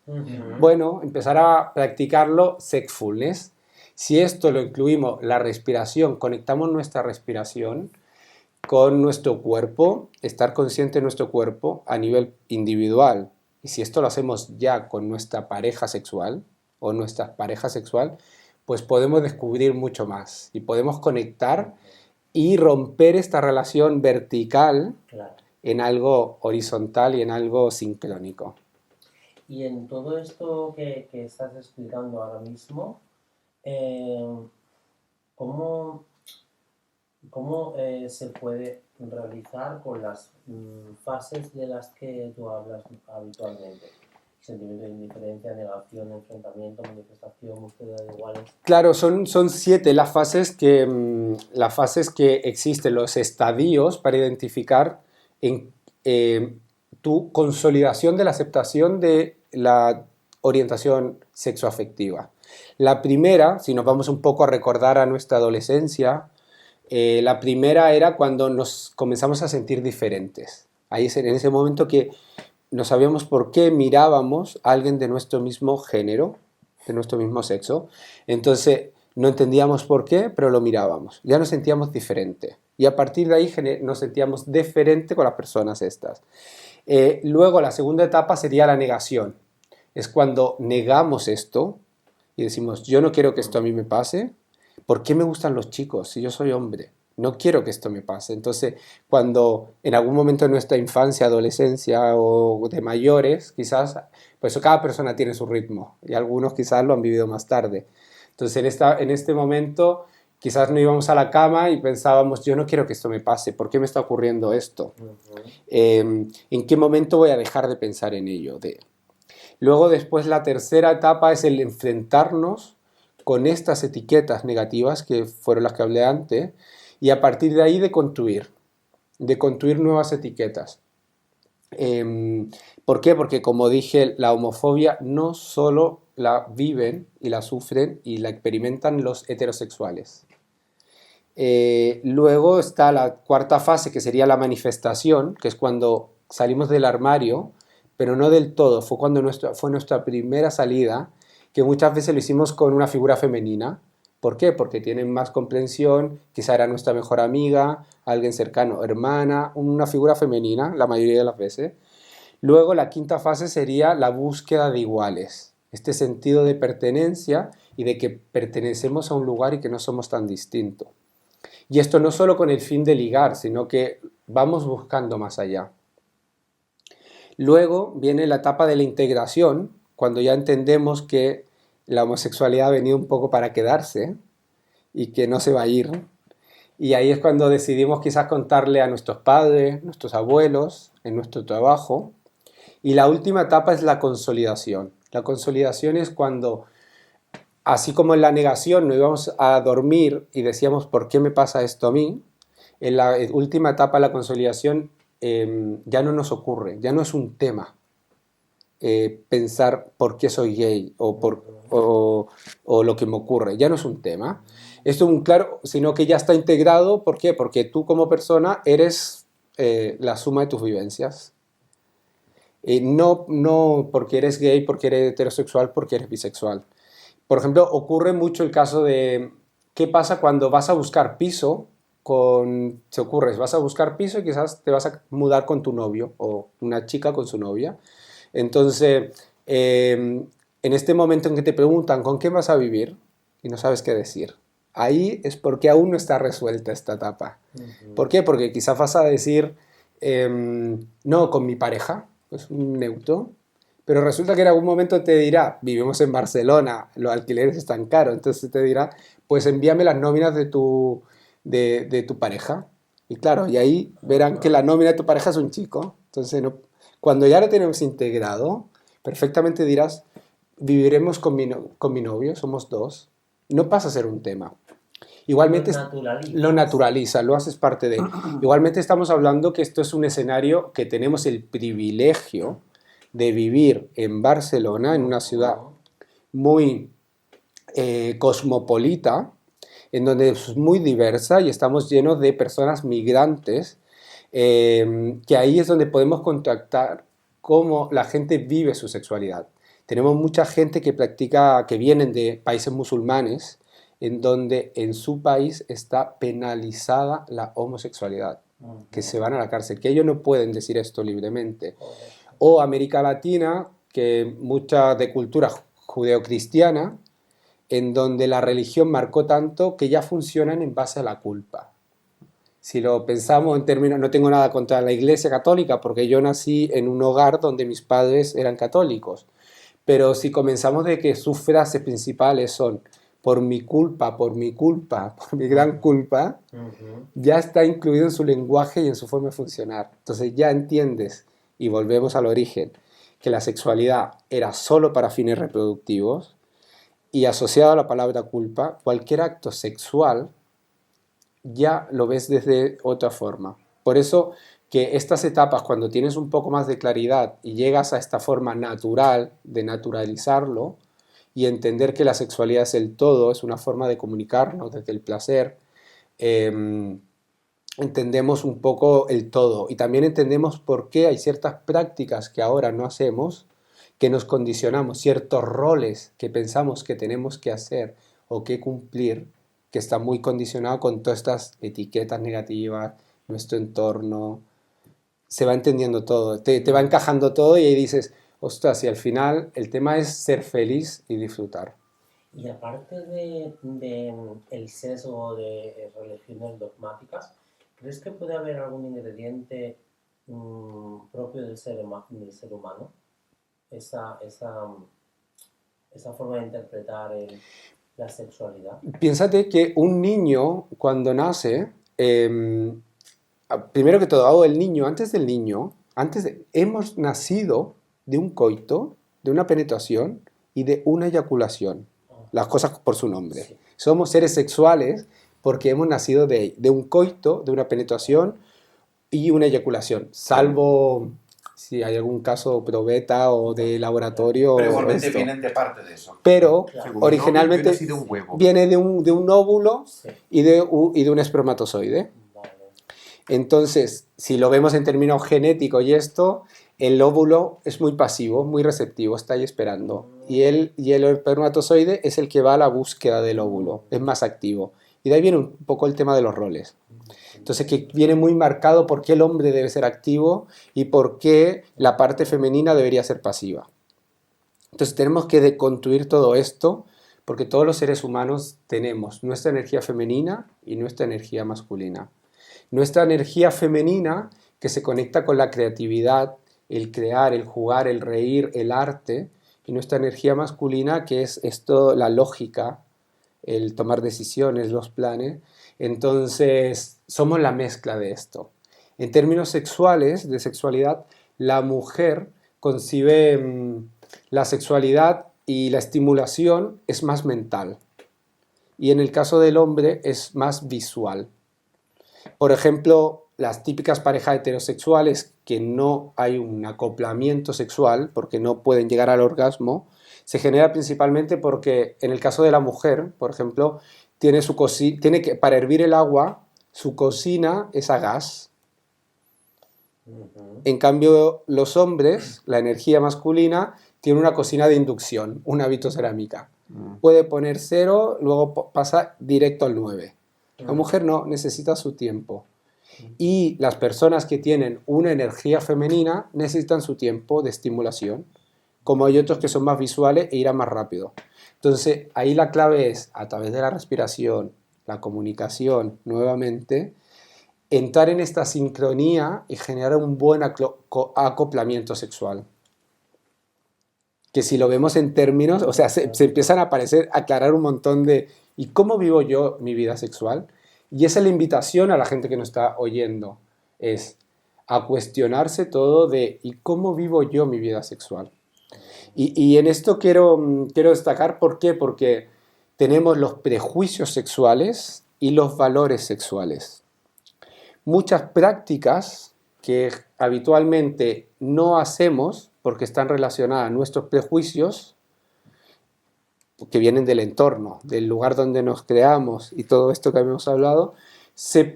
Bueno, empezar a practicarlo, sexfulness. Si esto lo incluimos, la respiración, conectamos nuestra respiración con nuestro cuerpo, estar consciente de nuestro cuerpo a nivel individual. Y si esto lo hacemos ya con nuestra pareja sexual o nuestra pareja sexual, pues podemos descubrir mucho más y podemos conectar y romper esta relación vertical en algo horizontal y en algo sincrónico. Y en todo esto que estás explicando ahora mismo, ¿cómo se puede realizar con las fases de las que tú hablas habitualmente? Sentimiento de indiferencia, negación, enfrentamiento, manifestación, búsqueda de iguales. Claro, son 7 las fases que existen, los estadios para identificar tu consolidación de la aceptación de la orientación sexoafectiva. La primera, si nos vamos un poco a recordar a nuestra adolescencia, la primera era cuando nos comenzamos a sentir diferentes. Ahí es en ese momento que no sabíamos por qué mirábamos a alguien de nuestro mismo género, de nuestro mismo sexo. Entonces no entendíamos por qué, pero lo mirábamos. Ya nos sentíamos diferente. Y a partir de ahí nos sentíamos diferente con las personas estas. Luego la segunda etapa sería la negación. Es cuando negamos esto y decimos, yo no quiero que esto a mí me pase. ¿Por qué me gustan los chicos si yo soy hombre? no quiero que esto me pase. Entonces, cuando en algún momento de nuestra infancia, adolescencia o de mayores, quizás, pues cada persona tiene su ritmo y algunos quizás lo han vivido más tarde. Entonces, en este momento, quizás no íbamos a la cama y pensábamos, yo no quiero que esto me pase, ¿por qué me está ocurriendo esto? ¿En qué momento voy a dejar de pensar en ello? Luego, después, la tercera etapa es el enfrentarnos con estas etiquetas negativas que fueron las que hablé antes y a partir de ahí de construir nuevas etiquetas. ¿Por qué? Porque como dije, la homofobia no solo la viven y la sufren y la experimentan los heterosexuales. Luego está la cuarta fase, que sería la manifestación, que es cuando salimos del armario, pero no del todo. Fue nuestra primera salida, que muchas veces lo hicimos con una figura femenina. ¿Por qué? Porque tienen más comprensión, quizá era nuestra mejor amiga, alguien cercano, hermana, una figura femenina, la mayoría de las veces. Luego la quinta fase sería la búsqueda de iguales, este sentido de pertenencia y de que pertenecemos a un lugar y que no somos tan distintos. Y esto no solo con el fin de ligar, sino que vamos buscando más allá. Luego viene la etapa de la integración, cuando ya entendemos que la homosexualidad ha venido un poco para quedarse y que no se va a ir. Y ahí es cuando decidimos quizás contarle a nuestros padres, nuestros abuelos, en nuestro trabajo. Y la última etapa es la consolidación. La consolidación es cuando, así como en la negación nos íbamos a dormir y decíamos, ¿por qué me pasa esto a mí? En la última etapa de la consolidación ya no nos ocurre, ya no es un tema pensar por qué soy gay o lo que me ocurre, ya no es un tema. Esto es un claro, sino que ya está integrado. ¿Por qué? Porque tú como persona eres la suma de tus vivencias. No porque eres gay, porque eres heterosexual, porque eres bisexual. Por ejemplo, ocurre mucho el caso de qué pasa cuando vas a buscar piso. Vas a buscar piso y quizás te vas a mudar con tu novio o una chica con su novia. Entonces, en este momento en que te preguntan ¿con quién vas a vivir? Y no sabes qué decir. Ahí es porque aún no está resuelta esta etapa. ¿Por qué? Porque quizás vas a decir no, con mi pareja, es un neutro, pero resulta que en algún momento te dirá, vivimos en Barcelona, los alquileres están caros, entonces te dirá, pues envíame las nóminas de tu pareja. Y claro, y ahí verán que la nómina de tu pareja es un chico. Entonces, cuando ya lo tenemos integrado, perfectamente dirás, viviremos con mi novio, somos dos. No pasa a ser un tema. Igualmente lo naturaliza, lo haces parte de. Igualmente estamos hablando que esto es un escenario que tenemos el privilegio de vivir en Barcelona, en una ciudad muy cosmopolita, en donde es muy diversa y estamos llenos de personas migrantes, que ahí es donde podemos contactar cómo la gente vive su sexualidad. Tenemos mucha gente que vienen de países musulmanes, en donde en su país está penalizada la homosexualidad, que se van a la cárcel, que ellos no pueden decir esto libremente. O América Latina, que mucha de cultura judeocristiana, en donde la religión marcó tanto que ya funcionan en base a la culpa. Si lo pensamos en términos, no tengo nada contra la Iglesia Católica, porque yo nací en un hogar donde mis padres eran católicos, pero si comenzamos de que sus frases principales son por mi culpa, por mi gran culpa, ya está incluido en su lenguaje y en su forma de funcionar. Entonces ya entiendes, y volvemos al origen, que la sexualidad era solo para fines reproductivos, y asociado a la palabra culpa, cualquier acto sexual ya lo ves desde otra forma. Por eso que estas etapas, cuando tienes un poco más de claridad y llegas a esta forma natural de naturalizarlo y entender que la sexualidad es el todo, es una forma de comunicarnos desde el placer, entendemos un poco el todo y también entendemos por qué hay ciertas prácticas que ahora no hacemos, que nos condicionamos, ciertos roles que pensamos que tenemos que hacer o que cumplir, que está muy condicionado con todas estas etiquetas negativas, nuestro entorno. Se va entendiendo todo, te va encajando todo y ahí dices, ostras, y al final el tema es ser feliz y disfrutar. Y aparte de el sesgo de religiones dogmáticas, ¿crees que puede haber algún ingrediente propio del ser humano? Esa forma de interpretar la sexualidad. Piénsate que un niño, cuando nace, primero que todo, el niño, hemos nacido de un coito, de una penetración y de una eyaculación. Las cosas por su nombre. Sí. Somos seres sexuales porque hemos nacido de un coito, de una penetración y una eyaculación. Salvo si hay algún caso probeta o de laboratorio. Pero o igualmente esto. vienen de parte de eso. Pero Claro. originalmente Viene así de un huevo. viene de un óvulo Sí. y de un espermatozoide. Vale. Entonces, si lo vemos en términos genéticos y esto, el óvulo es muy pasivo, muy receptivo, está ahí esperando. Y el espermatozoide es el que va a la búsqueda del óvulo, es más activo. Y de ahí viene un poco el tema de los roles. Entonces, que viene muy marcado por qué el hombre debe ser activo y por qué la parte femenina debería ser pasiva. Entonces, tenemos que deconstruir todo esto, porque todos los seres humanos tenemos nuestra energía femenina y nuestra energía masculina. Nuestra energía femenina, que se conecta con la creatividad, el crear, el jugar, el reír, el arte, y nuestra energía masculina, que es esto, la lógica, el tomar decisiones, los planes. Entonces, somos la mezcla de esto. En términos sexuales, de sexualidad, la mujer concibe la sexualidad y la estimulación es más mental. Y en el caso del hombre es más visual. Por ejemplo, las típicas parejas heterosexuales que no hay un acoplamiento sexual porque no pueden llegar al orgasmo, se genera principalmente porque en el caso de la mujer, por ejemplo, tiene que, para hervir el agua, su cocina es a gas. En cambio, los hombres, la energía masculina, tiene una cocina de inducción, una vitrocerámica. Puede poner 0, luego pasa directo al 9. La mujer no, necesita su tiempo. Y las personas que tienen una energía femenina necesitan su tiempo de estimulación, como hay otros que son más visuales e irán más rápido. Entonces, ahí la clave es, a través de la respiración, la comunicación, nuevamente, entrar en esta sincronía y generar un buen acoplamiento sexual. Que si lo vemos en términos, o sea, se empiezan a aclarar un montón de ¿y cómo vivo yo mi vida sexual? Y esa es la invitación a la gente que nos está oyendo, es a cuestionarse todo de ¿y cómo vivo yo mi vida sexual? Y en esto quiero destacar, ¿por qué? Porque tenemos los prejuicios sexuales y los valores sexuales. Muchas prácticas que habitualmente no hacemos porque están relacionadas a nuestros prejuicios, que vienen del entorno, del lugar donde nos creamos y todo esto que habíamos hablado,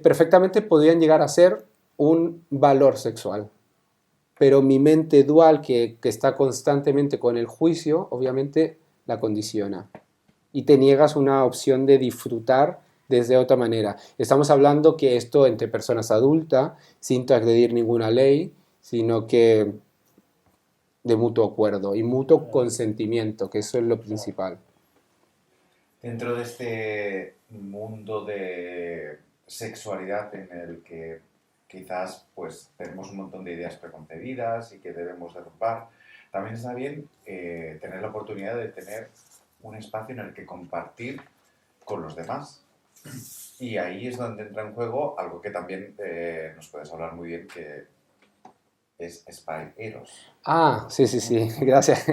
perfectamente podrían llegar a ser un valor sexual. Pero mi mente dual, que está constantemente con el juicio, obviamente la condiciona. Y te niegas una opción de disfrutar desde otra manera. Estamos hablando que esto entre personas adultas, sin transgredir ninguna ley, sino que de mutuo acuerdo y mutuo consentimiento, que eso es lo principal. Dentro de este mundo de sexualidad en el que quizás pues tenemos un montón de ideas preconcebidas y que debemos derrumbar, también está bien tener la oportunidad de tener un espacio en el que compartir con los demás. Y ahí es donde entra en juego algo que también nos puedes hablar muy bien, que es Spy Eros. Ah, sí, gracias.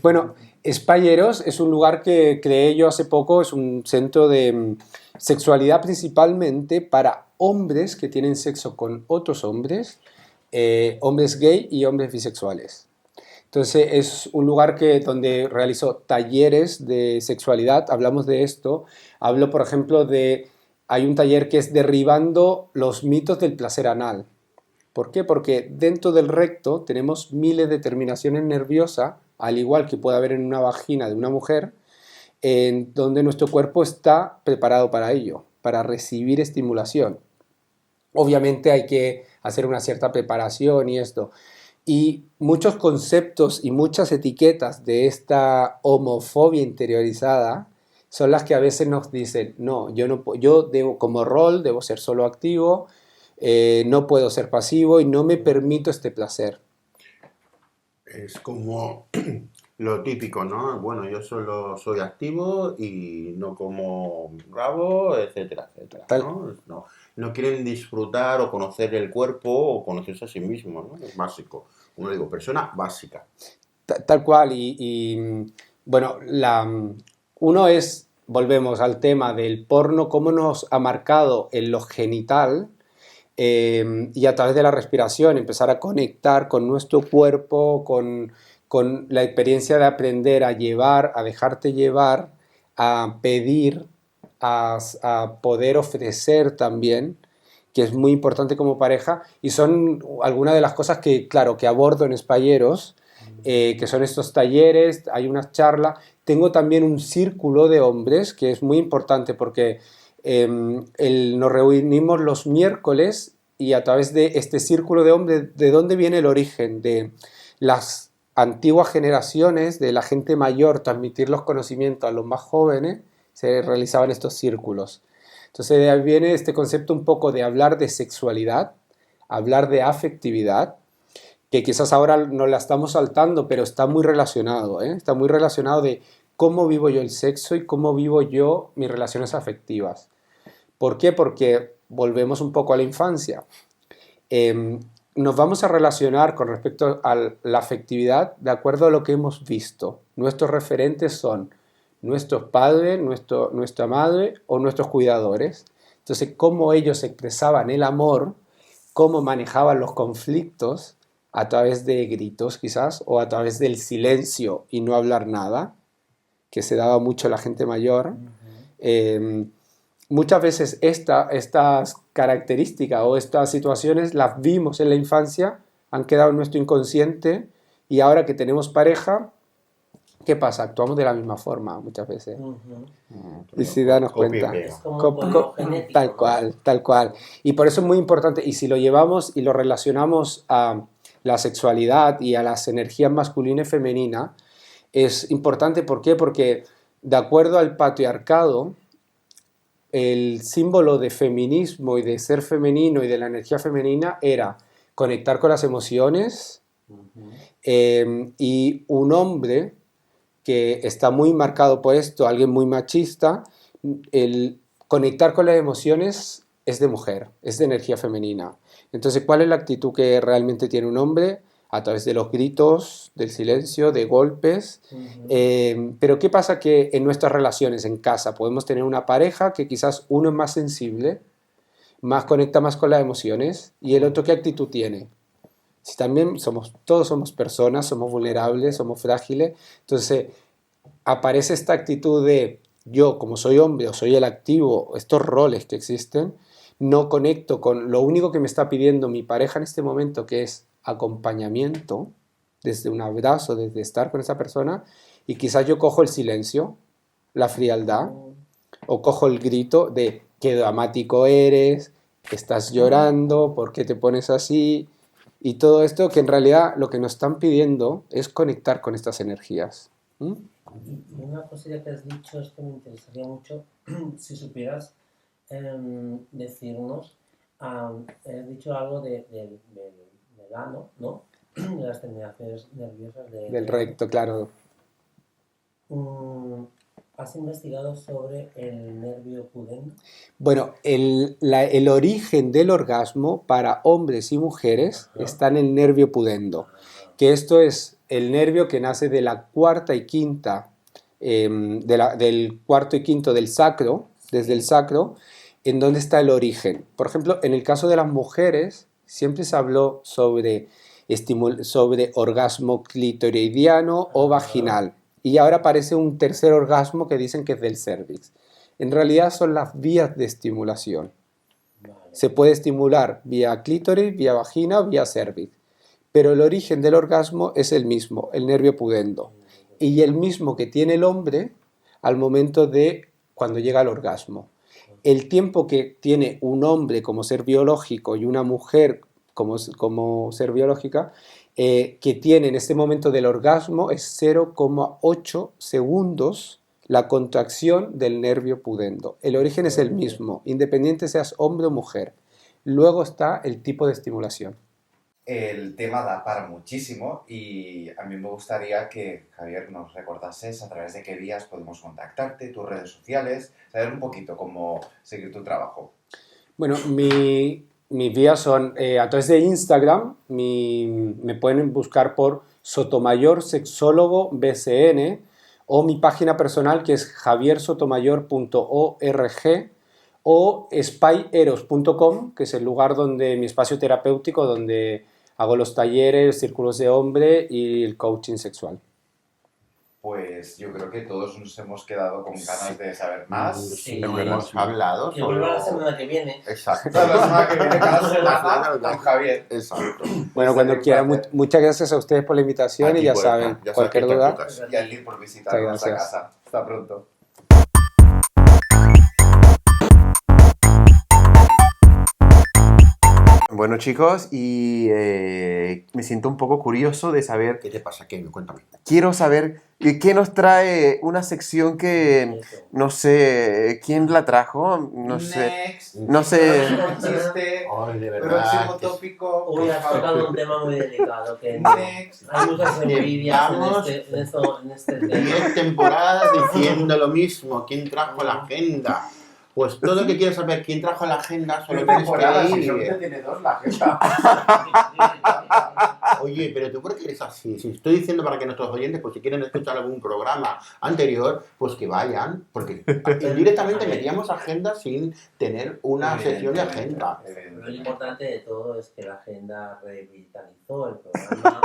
Bueno, Spy Eros es un lugar que creé yo hace poco, es un centro de sexualidad principalmente para hombres que tienen sexo con otros hombres, hombres gay y hombres bisexuales. Entonces es un lugar donde realizo talleres de sexualidad, hablamos de esto, hablo por ejemplo hay un taller que es derribando los mitos del placer anal. ¿Por qué? Porque dentro del recto tenemos miles de terminaciones nerviosas, al igual que puede haber en una vagina de una mujer, en donde nuestro cuerpo está preparado para ello, para recibir estimulación. Obviamente hay que hacer una cierta preparación y esto. Y muchos conceptos y muchas etiquetas de esta homofobia interiorizada son las que a veces nos dicen, no, yo debo, como rol, debo ser solo activo, no puedo ser pasivo y no me permito este placer. Es como lo típico, ¿no? Bueno, yo solo soy activo y no como rabo, etcétera, etcétera, ¿no? No quieren disfrutar o conocer el cuerpo o conocerse a sí mismo, ¿no? Es básico. Como digo, persona básica. Tal cual, bueno, uno es, volvemos al tema del porno, cómo nos ha marcado en lo genital, y a través de la respiración empezar a conectar con nuestro cuerpo, con la experiencia de aprender a llevar, a dejarte llevar, a pedir, a poder ofrecer también, que es muy importante como pareja, y son algunas de las cosas que, claro, que abordo en Espayeros, que son estos talleres, hay unas charlas. Tengo también un círculo de hombres que es muy importante porque nos reunimos los miércoles y a través de este círculo de hombres, ¿de dónde viene el origen? De las antiguas generaciones, de la gente mayor, transmitir los conocimientos a los más jóvenes, se realizaban estos círculos. Entonces de ahí viene este concepto un poco de hablar de sexualidad, hablar de afectividad, que quizás ahora nos la estamos saltando, pero está muy relacionado, ¿eh? Está muy relacionado de cómo vivo yo el sexo y cómo vivo yo mis relaciones afectivas. ¿Por qué? Porque volvemos un poco a la infancia. Nos vamos a relacionar con respecto a la afectividad de acuerdo a lo que hemos visto. Nuestros referentes son nuestros padres, nuestra madre o nuestros cuidadores. Entonces, cómo ellos expresaban el amor, cómo manejaban los conflictos, a través de gritos quizás, o a través del silencio y no hablar nada, que se daba mucho a la gente mayor. Muchas veces estas características o estas situaciones las vimos en la infancia, han quedado en nuestro inconsciente y ahora que tenemos pareja, ¿qué pasa? Actuamos de la misma forma muchas veces. Y si darnos cuenta. Es como genético, Tal cual, tal cual. Y por eso es muy importante, y si lo llevamos y lo relacionamos a la sexualidad y a las energías masculina y femenina, es importante. ¿Por qué? Porque de acuerdo al patriarcado, el símbolo de feminismo y de ser femenino y de la energía femenina era conectar con las emociones, y un hombre que está muy marcado por esto, alguien muy machista, el conectar con las emociones es de mujer, es de energía femenina. Entonces, ¿cuál es la actitud que realmente tiene un hombre? A través de los gritos, del silencio, de golpes. Pero ¿qué pasa? Que en nuestras relaciones en casa podemos tener una pareja que quizás uno es más sensible, conecta más con las emociones, y el otro ¿qué actitud tiene? Si también todos somos personas, somos vulnerables, somos frágiles, entonces aparece esta actitud de yo, como soy hombre o soy el activo, estos roles que existen, no conecto con lo único que me está pidiendo mi pareja en este momento, que es acompañamiento, desde un abrazo, desde estar con esa persona, y quizás yo cojo el silencio, la frialdad, o cojo el grito de qué dramático eres, estás llorando, ¿por qué te pones así? Y todo esto que en realidad lo que nos están pidiendo es conectar con estas energías. Y una cosilla que has dicho es que me interesaría mucho si supieras decirnos, has dicho algo del ano, ¿no? De las terminaciones nerviosas Del recto, claro. ¿Has investigado sobre el nervio pudendo? Bueno, el origen del orgasmo para hombres y mujeres está en el nervio pudendo, que esto es el nervio que nace de la cuarta y quinta, del cuarto y quinto del sacro, desde el sacro, en donde está el origen. Por ejemplo, en el caso de las mujeres, siempre se habló sobre orgasmo clitoridiano o vaginal. Y ahora aparece un tercer orgasmo que dicen que es del cérvix. En realidad son las vías de estimulación. Vale. Se puede estimular vía clítoris, vía vagina o vía cérvix. Pero el origen del orgasmo es el mismo, el nervio pudendo. Y el mismo que tiene el hombre al momento de cuando llega al orgasmo. El tiempo que tiene un hombre como ser biológico y una mujer como ser biológica, que tiene en este momento del orgasmo es 0,8 segundos la contracción del nervio pudendo. El origen es el mismo, independiente seas hombre o mujer. Luego está el tipo de estimulación. El tema da para muchísimo y a mí me gustaría que, Javier, nos recordases a través de qué vías podemos contactarte, tus redes sociales, saber un poquito cómo seguir tu trabajo. Bueno, mis vías son a través de Instagram, me pueden buscar por Sotomayor Sexólogo BCN o mi página personal que es javiersotomayor.org o spyeros.com, que es el lugar donde mi espacio terapéutico donde hago los talleres, círculos de hombre y el coaching sexual. Pues yo creo que todos nos hemos quedado con ganas de saber más. Sí, hemos hablado que vuelva la semana que viene. Exacto. La semana que viene, cada semana con Javier. Exacto. Bueno, cuando quieran, muchas gracias a ustedes por la invitación Aquí y ya puerta, saben, ya sabes cualquier que está en duda. tu casa. Y a ti por visitar Muchas nuestra gracias. casa. Hasta pronto. Bueno, chicos, y me siento un poco curioso de saber, ¿Qué te pasa, Kenny? Cuéntame. quiero saber qué nos trae una sección que, no sé, ¿quién la trajo? No sé, Next. no sé. Próximo chiste. Ay, de Próximo tópico. Hoy has tocado un tema muy delicado, que no. Next. Hay muchas envidias Vamos. en este tema. 10 temporadas diciendo lo mismo. ¿Quién trajo la agenda? Pues todo lo que quieres saber quién trajo la agenda solo ¿Qué tienes temporada? que Si ir. solamente tiene 2 la agenda. Oye, pero tú por qué eres así. Si estoy diciendo para que nuestros oyentes, pues si quieren escuchar algún programa anterior, pues que vayan, porque indirectamente metíamos agenda sin tener una sesión de agenda. Lo importante de todo es que la agenda revitalizó el programa,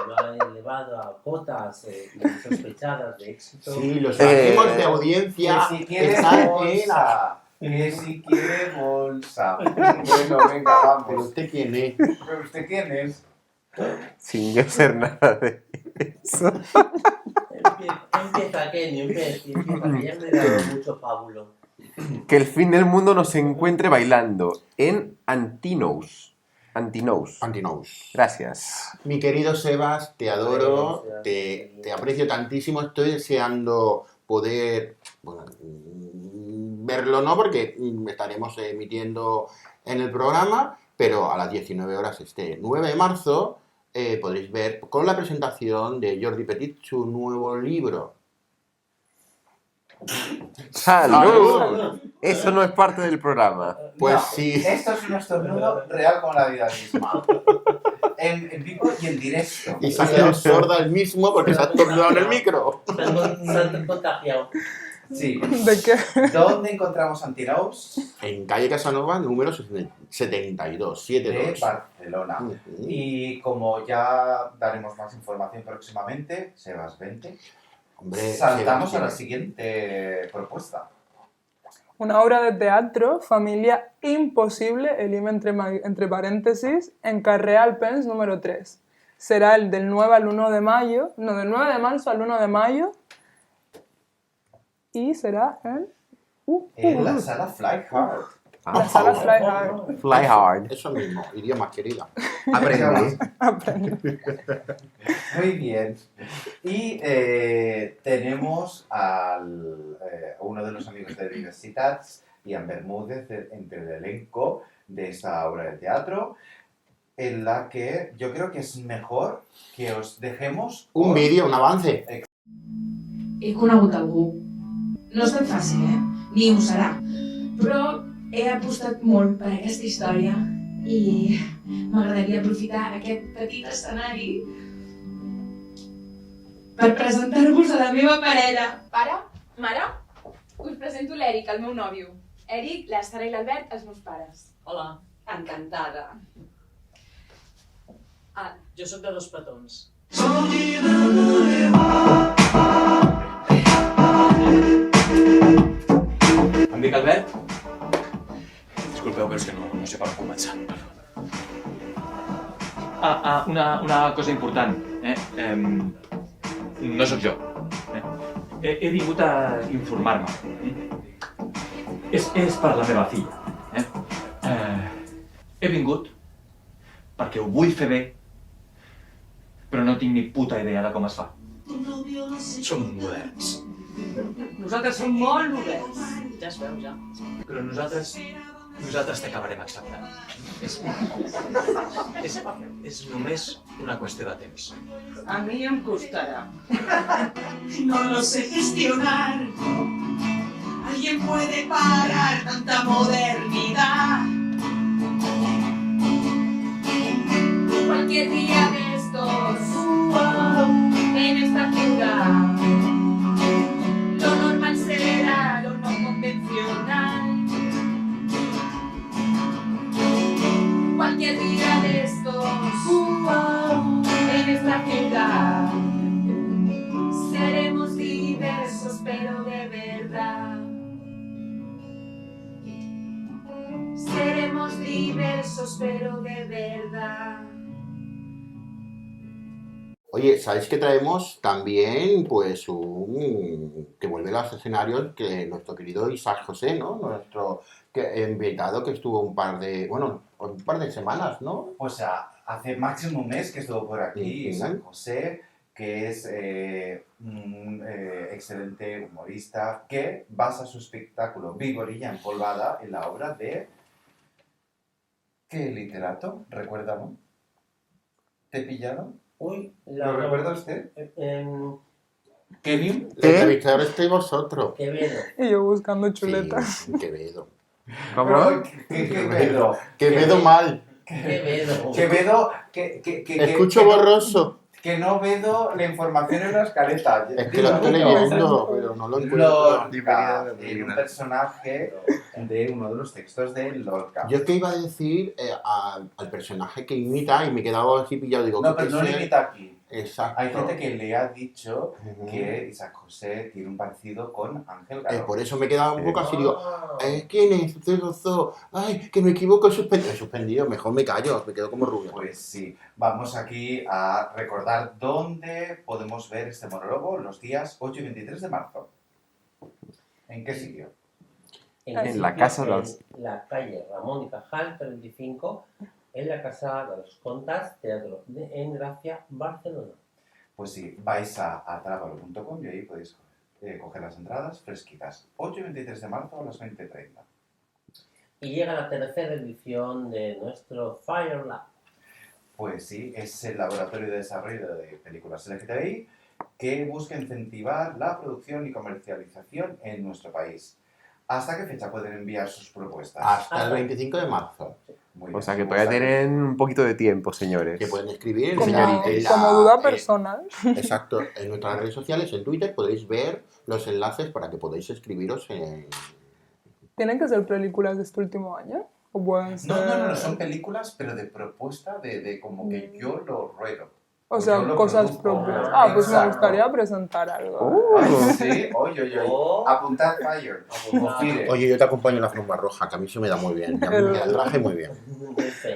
lo ha elevado a cotas insospechadas de éxito. Sí, los rangos de audiencia Que si quiere están en la... bolsa. Que si quiere bolsa. Bueno, venga, ¿Pero vamos. usted quién es? ¿Pero usted quién es? Sin yo hacer nada de eso. Empieza, Kenny, empieza, que ya me he dado mucho pábulo. Que el fin del mundo nos encuentre bailando en Antinous. Antinous. Antinous. Gracias. Mi querido Sebas, te adoro, te aprecio tantísimo, estoy deseando poder verlo, no, porque estaremos emitiendo en el programa, pero a las 19 horas este 9 de marzo podréis ver con la presentación de Jordi Petit su nuevo libro. ¡Salud! Eso no es parte del programa. Pues No, sí. Esto es un estornudo real como la vida misma. En vivo y en directo. Y se ha quedado sorda el mismo porque se ha estornudado en el micro. Se han contagiado. Sí. ¿De qué? ¿Dónde encontramos Antinous? En calle Casanova, número 72, De 72. Barcelona. Ujú. Y como ya daremos más información próximamente, Sebas, vente. Hombre, Saltamos a la Sebas, siguiente propuesta. Una obra de teatro, Familia Imposible, el IME entre paréntesis, en Carrer Alpens número 3. Será el del 9 al 1 de mayo, no, del 9 de marzo al 1 de mayo, y será En la sala Fly Hard. la sala Fly Hard. Fly hard. Eso mismo, idioma querida. Aprende. Muy bien. Y tenemos a uno de los amigos de Universitats, Ian Bermúdez, entre el elenco de esta obra de teatro, en la que yo creo que es mejor que os dejemos Un vídeo, un avance. He conegut algú. No és tan fàcil, Ni ho serà. Però he apostat molt per aquesta història i m'agradaria aprofitar aquest petit escenari per presentar-vos a la meva parella. Pare, mare, us presento l'Eric, el meu nòvio. Eric, la Sara i l'Albert, els meus pares. Hola, Encantada. jo sóc de Dos Petons. Em dic Albert. Disculpeu, però és que no sé per on començar. Una cosa important. No sóc jo. He vingut a informar-me. És per la meva filla. He vingut perquè ho vull fer bé, però no tinc ni puta idea de com es fa. Som moderns. Nosaltres som molt oberts. Ja es veu, ja. Però nosaltres t'acabarem acceptant. És només una qüestió de temps. A mi em costarà. No lo sé gestionar. ¿Alguien puede parar tanta modernidad? Cualquier día de estos, en esta ciudad, lo normal será lo no convencional. Cualquier día de estos, en esta ciudad, seremos diversos pero de verdad. Seremos diversos pero de verdad. Oye, ¿sabéis que traemos también, pues, que vuelve a los escenarios que nuestro querido Isaac José, ¿no? Nuestro invitado que estuvo un par de semanas, ¿no? Pues hace máximo un mes que estuvo por aquí Isaac José, que es un excelente humorista que basa su espectáculo Vigorilla empolvada en la obra de... ¿Qué literato? Recuérdalo. ¿Te he pillado? Uy, ¿Lo recuerda usted? ¿Qué? El entrevistador estáis vosotros. Quevedo. Y yo buscando chuletas. Sí, Quevedo. ¿Cómo? Quevedo. Quevedo mal. Quevedo. Quevedo. Escucho borroso. Que no veo la información en la escaleta. Es que lo estoy leyendo, pero no lo encuentro. Lorca, un personaje de uno de los textos de Lorca. Yo es que iba a decir al personaje que imita y me he quedado así pillado. Digo, No, pero no lo imita aquí. Exacto. Hay gente que le ha dicho que Isaac José tiene un parecido con Ángel Garó. Por eso me he quedado un poco así, digo, ¿quién es? Usted gozó. Ay, que me equivoco, suspendido. Mejor me callo, me quedo como rubio. Pues sí, vamos aquí a recordar dónde podemos ver este monólogo los días 8 y 23 de marzo. ¿En qué sitio? En la casa de los... En la calle Ramón y Cajal 35, en la Casa de los Contas, Teatro en Gracia, Barcelona. Pues sí, vais a trábalo.com y ahí podéis coger las entradas fresquitas. 8 y 23 de marzo a las 20:30. Y llega la tercera edición de nuestro Fire Lab. Pues sí, es el laboratorio de desarrollo de películas LGTBI que busca incentivar la producción y comercialización en nuestro país. ¿Hasta qué fecha pueden enviar sus propuestas? Hasta el 25 de marzo. Muy O bien, sea que pues todavía tienen un poquito de tiempo, señores. Que pueden escribir Como duda personal. Exacto, en nuestras redes sociales, en Twitter, podéis ver los enlaces para que podáis escribiros en... ¿Tienen que ser películas de este último año? ¿O pueden ser...? No, son películas, pero de propuesta de como que yo lo ruedo. O sea, cosas propias. Pues me gustaría presentar algo. Sí, oye. Apuntad Fire. Oye, yo te acompaño en la alfombra roja, que a mí se me da muy bien. El traje muy bien.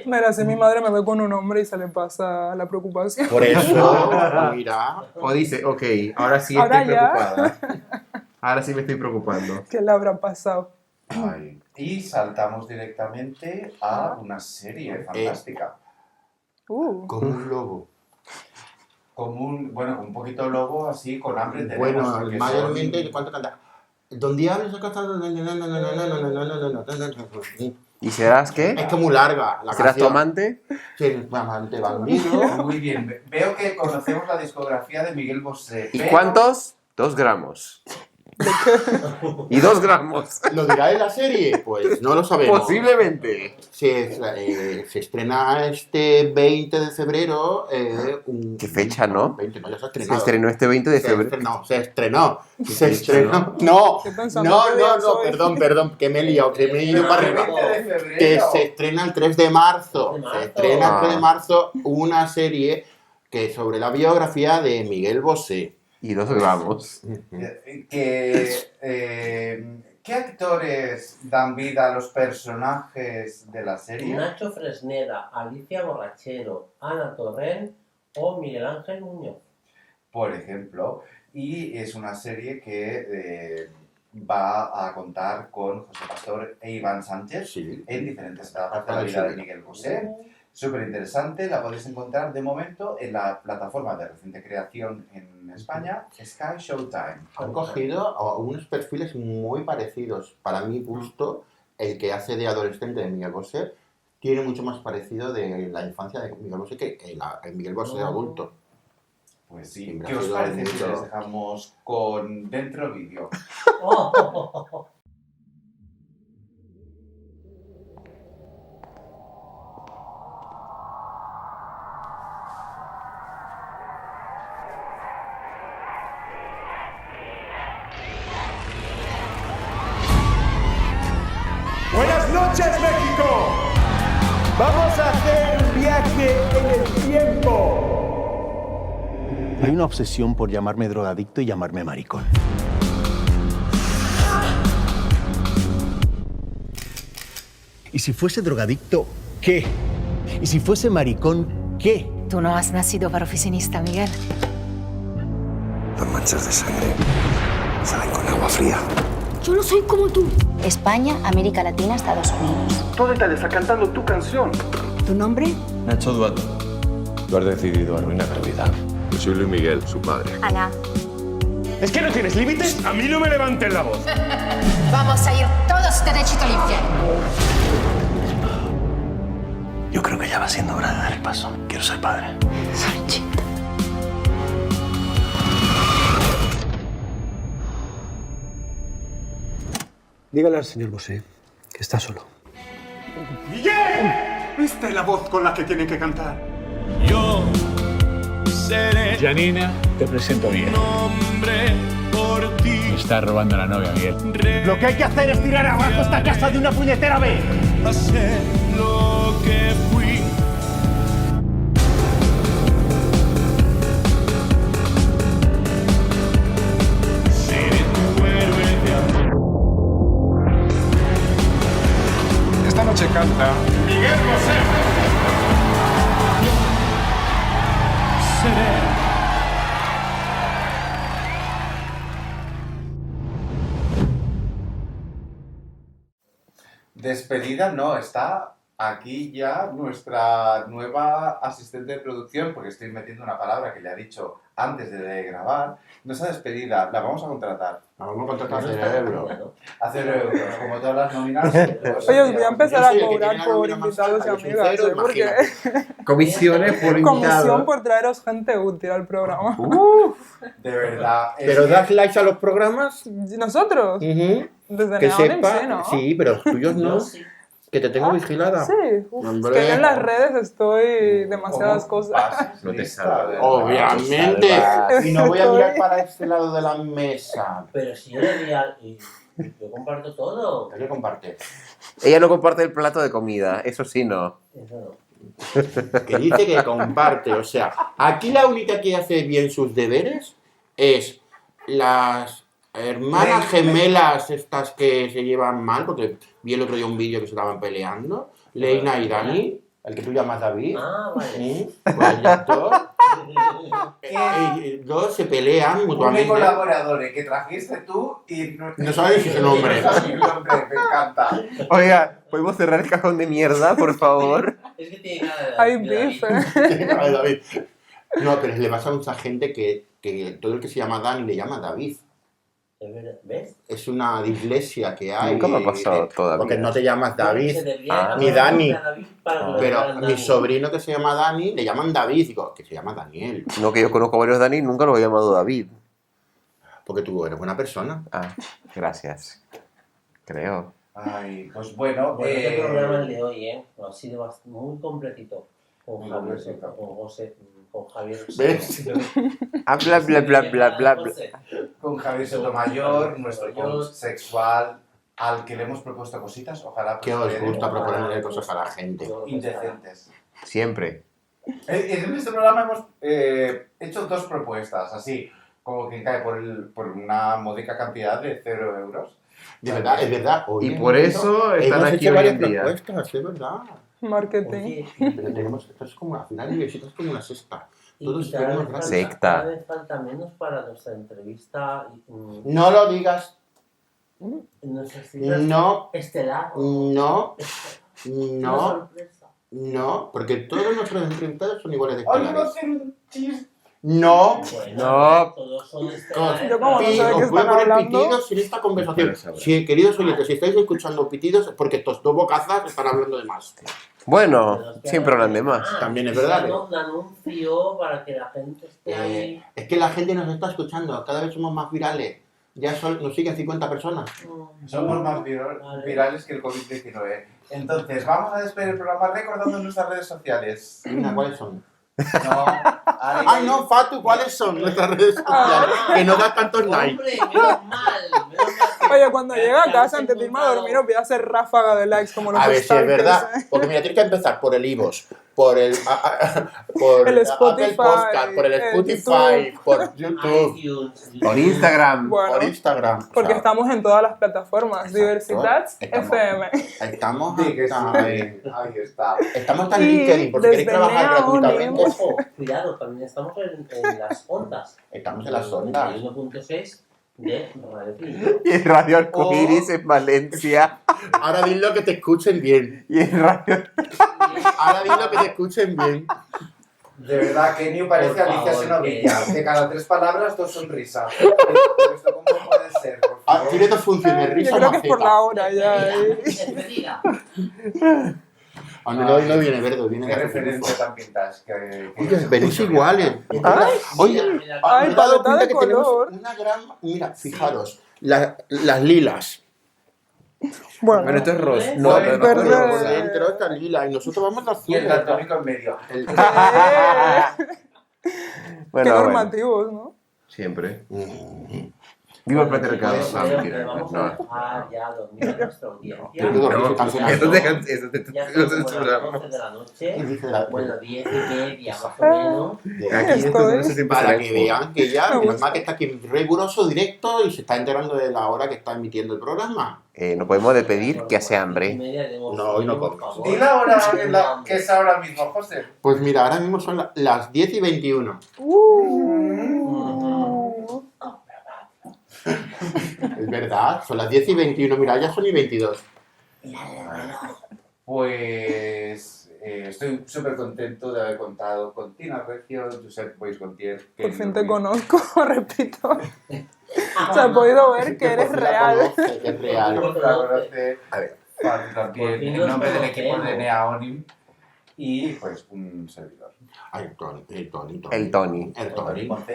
Mira, si mi madre me ve con un hombre y se le pasa la preocupación. Por eso, mira. O dice, ok, ahora sí Ahora estoy ya. preocupada. Ahora sí me estoy preocupando. ¿Qué le habrá pasado? Ay. Y saltamos directamente a una serie fantástica. Como un lobo. Como un poquito lobo así, con hambre tenemos. Bueno, porque mayormente, son- ¿cuánto canta? Don Diablo se ha cantado... ¿Y serás qué? Es que muy larga la ¿Serás tu canción. amante? Sí, amante bandido. Muy bien, veo que conocemos la discografía de Miguel Bosé. ¿Y pero- cuántos? 2 gramos. ¿Y 2 gramos? ¿Lo dirá en la serie? Pues no lo sabemos. Posiblemente. Se estrena este 20 de febrero. ¿Qué fecha, no? 20, no, ya se ha Se estrenado. estrenó este 20 de febrero. Se estrenó. No, Estoy pensando que ya soy- perdón, que me he liado, que me he ido para arriba. 20 de febrero. Que se estrena el 3 de marzo. 3 de marzo. Se estrena el 3 de marzo una serie que es sobre la biografía de Miguel Bosé. Y 2 gramos. ¿Qué actores dan vida a los personajes de la serie? Nacho Fresneda, Alicia Borrachero, Ana Torrent o Miguel Ángel Muñoz. Por ejemplo, y es una serie que va a contar con José Pastor e Iván Sánchez Sí. en diferentes etapas de la vida de Miguel Bosé. Súper interesante, la podéis encontrar de momento en la plataforma de reciente creación en España, Sky Showtime. Han cogido unos perfiles muy parecidos. Para mi gusto, el que hace de adolescente de Miguel Bosé tiene mucho más parecido de la infancia de Miguel Bosé que el Miguel Bosé de adulto. Pues sí, Siempre ¿qué ha os sido parece si mucho. les dejamos con Dentro Vídeo? Buenas noches, México. Vamos a hacer un viaje en el tiempo. Hay una obsesión por llamarme drogadicto y llamarme maricón. Y si fuese drogadicto, ¿qué? Y si fuese maricón, ¿qué? Tú no has nacido para oficinista, Miguel. Las manchas de sangre salen con agua fría. Yo no soy como tú. España, América Latina, Estados Unidos. Tú está cantando tu canción. ¿Tu nombre? Nacho Duato. Tú has decidido arruinar la vida. Yo soy Luis Miguel, su padre. Ana. ¿Es que no tienes límites? A mí no me levantes la voz. Vamos a ir todos derechito al infierno. Yo creo que ya va siendo hora de dar el paso. Quiero ser padre. Solchita. Dígale al señor Bosé que está solo. ¡Miguel! Esta es la voz con la que tienen que cantar. Yo seré Janina, te presento a Miguel. hombre por ti. Me está robando la novia, Miguel. Lo que hay que hacer es tirar abajo esta casa de una puñetera vez. A ser lo que fui. Seré tu héroe de amor. Esta noche canta Miguel Bosé. Seré. Despedida no, está aquí ya nuestra nueva asistente de producción, porque estoy metiendo una palabra que le ha dicho antes de grabar. Nuestra despedida la vamos a contratar. La vamos a contratar a Cerebro. A 0 euros, como todas las nóminas. Oye, os voy a empezar a cobrar por invitados y amigas, ¿eh? Porque Comisiones por comisión invitado. por traeros gente útil al programa. De verdad. ¿Pero das likes a los programas? ¿Nosotros? Ujú. Desde Que Neonim, sepa, sí, ¿no? sí, pero los tuyos no. Que te tengo vigilada. Sí, uf, es Hombre. que yo en las redes estoy demasiadas cosas. No te salva. Obviamente. salva. Y no voy a mirar para este lado de la mesa. Pero si yo le di yo comparto todo. ¿Qué comparte? Ella no comparte el plato de comida, eso sí no. Eso no. Que dice que comparte. O sea, aquí la única que hace bien sus deberes es las hermanas gemelas estas que se llevan mal, porque vi el otro día un vídeo que se estaban peleando. Leina y Dani, el que tú llamas David. Ah, vale. Pues ya todo. Dos se pelean Un mutuamente. colaborador que trajiste tú y No sabes su nombre. No sabes su nombre, me encanta. Oiga, ¿podemos cerrar el cajón de mierda, por favor? Es que tiene cara de Hay de beef, David. Ay, David. No, pero le pasa a mucha gente que todo el que se llama Dani le llama David. Es verdad, ¿ves? Es una dislexia que hay. Nunca me ha pasado todavía. Porque no te llamas David, Se debería ni llamar Dani. a David para que lo Pero llamaran mi Dani. sobrino que se llama Dani le llaman David. Digo, que se llama Daniel. No, que yo conozco varios Dani, nunca lo he llamado David. Porque tú eres buena persona. Ah, gracias. Creo. Ay, pues bueno. Bueno, este programa el de hoy, ha sido muy completito. Con Muy Javier, completito. con José, con Javier. ¿Ves? Ah, bla, bla, bla, bla, bla, bla. Con Javier Sotomayor, nuestro coach sexual, al que le hemos propuesto cositas, ojalá Que os prosperen. gusta proponerle cosas a la gente. Indecentes. Siempre. En este programa hemos hecho dos propuestas, así, como quien cae por una módica cantidad de 0 euros. De verdad, es verdad. Hoy Y en por el eso momento están hemos aquí hecho hoy varias en día. propuestas, es verdad. Marketing. Oye, Pero tenemos, esto es como, al final Diversitas es como una sexta. Todos cada tenemos vez gratis. Secta. Cada vez falta menos para nuestra entrevista. No lo digas. Nuestra cita No. estelar. No. Una No. sorpresa. No, porque todos nuestros entrevistados son iguales de Hoy voy a escolares. hacer un chiste. No. No. Todos son Yo como no sé de qué Os voy a están poner hablando. pitidos en esta conversación. Sí, queridos oyentes, si estáis escuchando pitidos es porque estos dos bocazas están hablando de más. Bueno, siempre hablan de más. También es verdad. Un anuncio para que la gente esté ahí. Es que la gente nos está escuchando, cada vez somos más virales. Ya nos siguen 50 personas. Somos más virales que el COVID-19. Entonces, vamos a despedir el programa recordando nuestras redes sociales. Mira, ¿cuáles son? No. Ay, no, Fatu, ¿cuáles son nuestras redes sociales? Que no da tantos likes. Oye, cuando llega a casa antes de irme a dormir os voy a hacer ráfaga de likes como los A ver si es stalkers, verdad. ¿eh? Porque mira, tienes que empezar por el iVoox, por el, por El Spotify, Apple Podcast, por el Spotify, por YouTube, por Instagram. Bueno, por Instagram. porque estamos en todas las plataformas. Diversitats Estamos- FM. Estamos Sí, que sí. Ahí está. Estamos tan Y LinkedIn porque queréis desde trabajar Neon, gratuitamente. Ojo, cuidado, también estamos en las ondas. Estamos en las ondas. 1.6 de Radio Pillo. Y en Radio Arcoiris en Valencia. Ahora dilo que te escuchen bien. Y en Radio... Ahora dilo que te escuchen bien. De verdad, Kenio parece Por Alicia favor, Senovilla. De cada 3 palabras, 2 sonrisas. ¿Esto cómo puede ser? Por favor. Tiene dos funciones, risa Yo o creo que es por maceta. la hora ya. Despedida. Hoy no viene verde, viene Qué de referencia tan vintage. Oye, venís iguales. Ay, Oye, ay, me he dado paleta cuenta de que tenemos color. una gran... Mira, fijaros, las lilas. Bueno, Bueno, esto es rosa. No, No, verde. no, no, no, Por no. dentro está lila y nosotros vamos a azul. Y el daltónico en medio. qué Bueno, bueno. normativos, ¿no? Siempre. Viva el patriarcado. No, Creo que mentira. vamos a No. dejar ya dormir a nuestra audiencia. Yo creo que No, cancelan eso todo. Ya lo son como las censuramos. 12 de la noche. Y dice la- Bueno, 10 y media más o menos. Aquí Esto esto es- se siempre Para será que expo. vean que ya, Me menos gusta. mal que está aquí riguroso directo y se está enterando de la hora que está emitiendo el programa. No podemos despedir que hace hambre. No, hoy no podemos. Di la hora que es ahora mismo, José. Pues mira, ahora mismo son las 10:21. Es verdad, son las 10:21. Mira, ya son y 22. Pues estoy súper contento de haber contado con Tina Recio, Josep Boisgontier. Por fin te conozco, repito. O sea, he podido ver que eres real. Es real. A ver, también fin en nos nombre del equipo de conocemos. Neaonim y pues un servidor. Ay, Tony. El Tony. El Tony.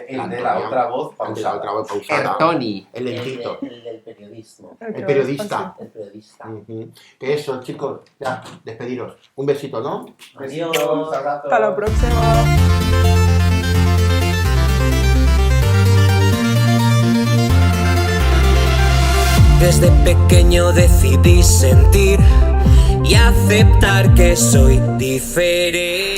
El de la otra voz El de la otra voz El pausada. Tony. El lentito. El del periodismo. El periodista. El periodista. Ujú. Que eso, chicos. Ya, despediros. Un besito, ¿no? Besitos, abrazos. Hasta la próxima. Desde pequeño decidí sentir y aceptar que soy diferente.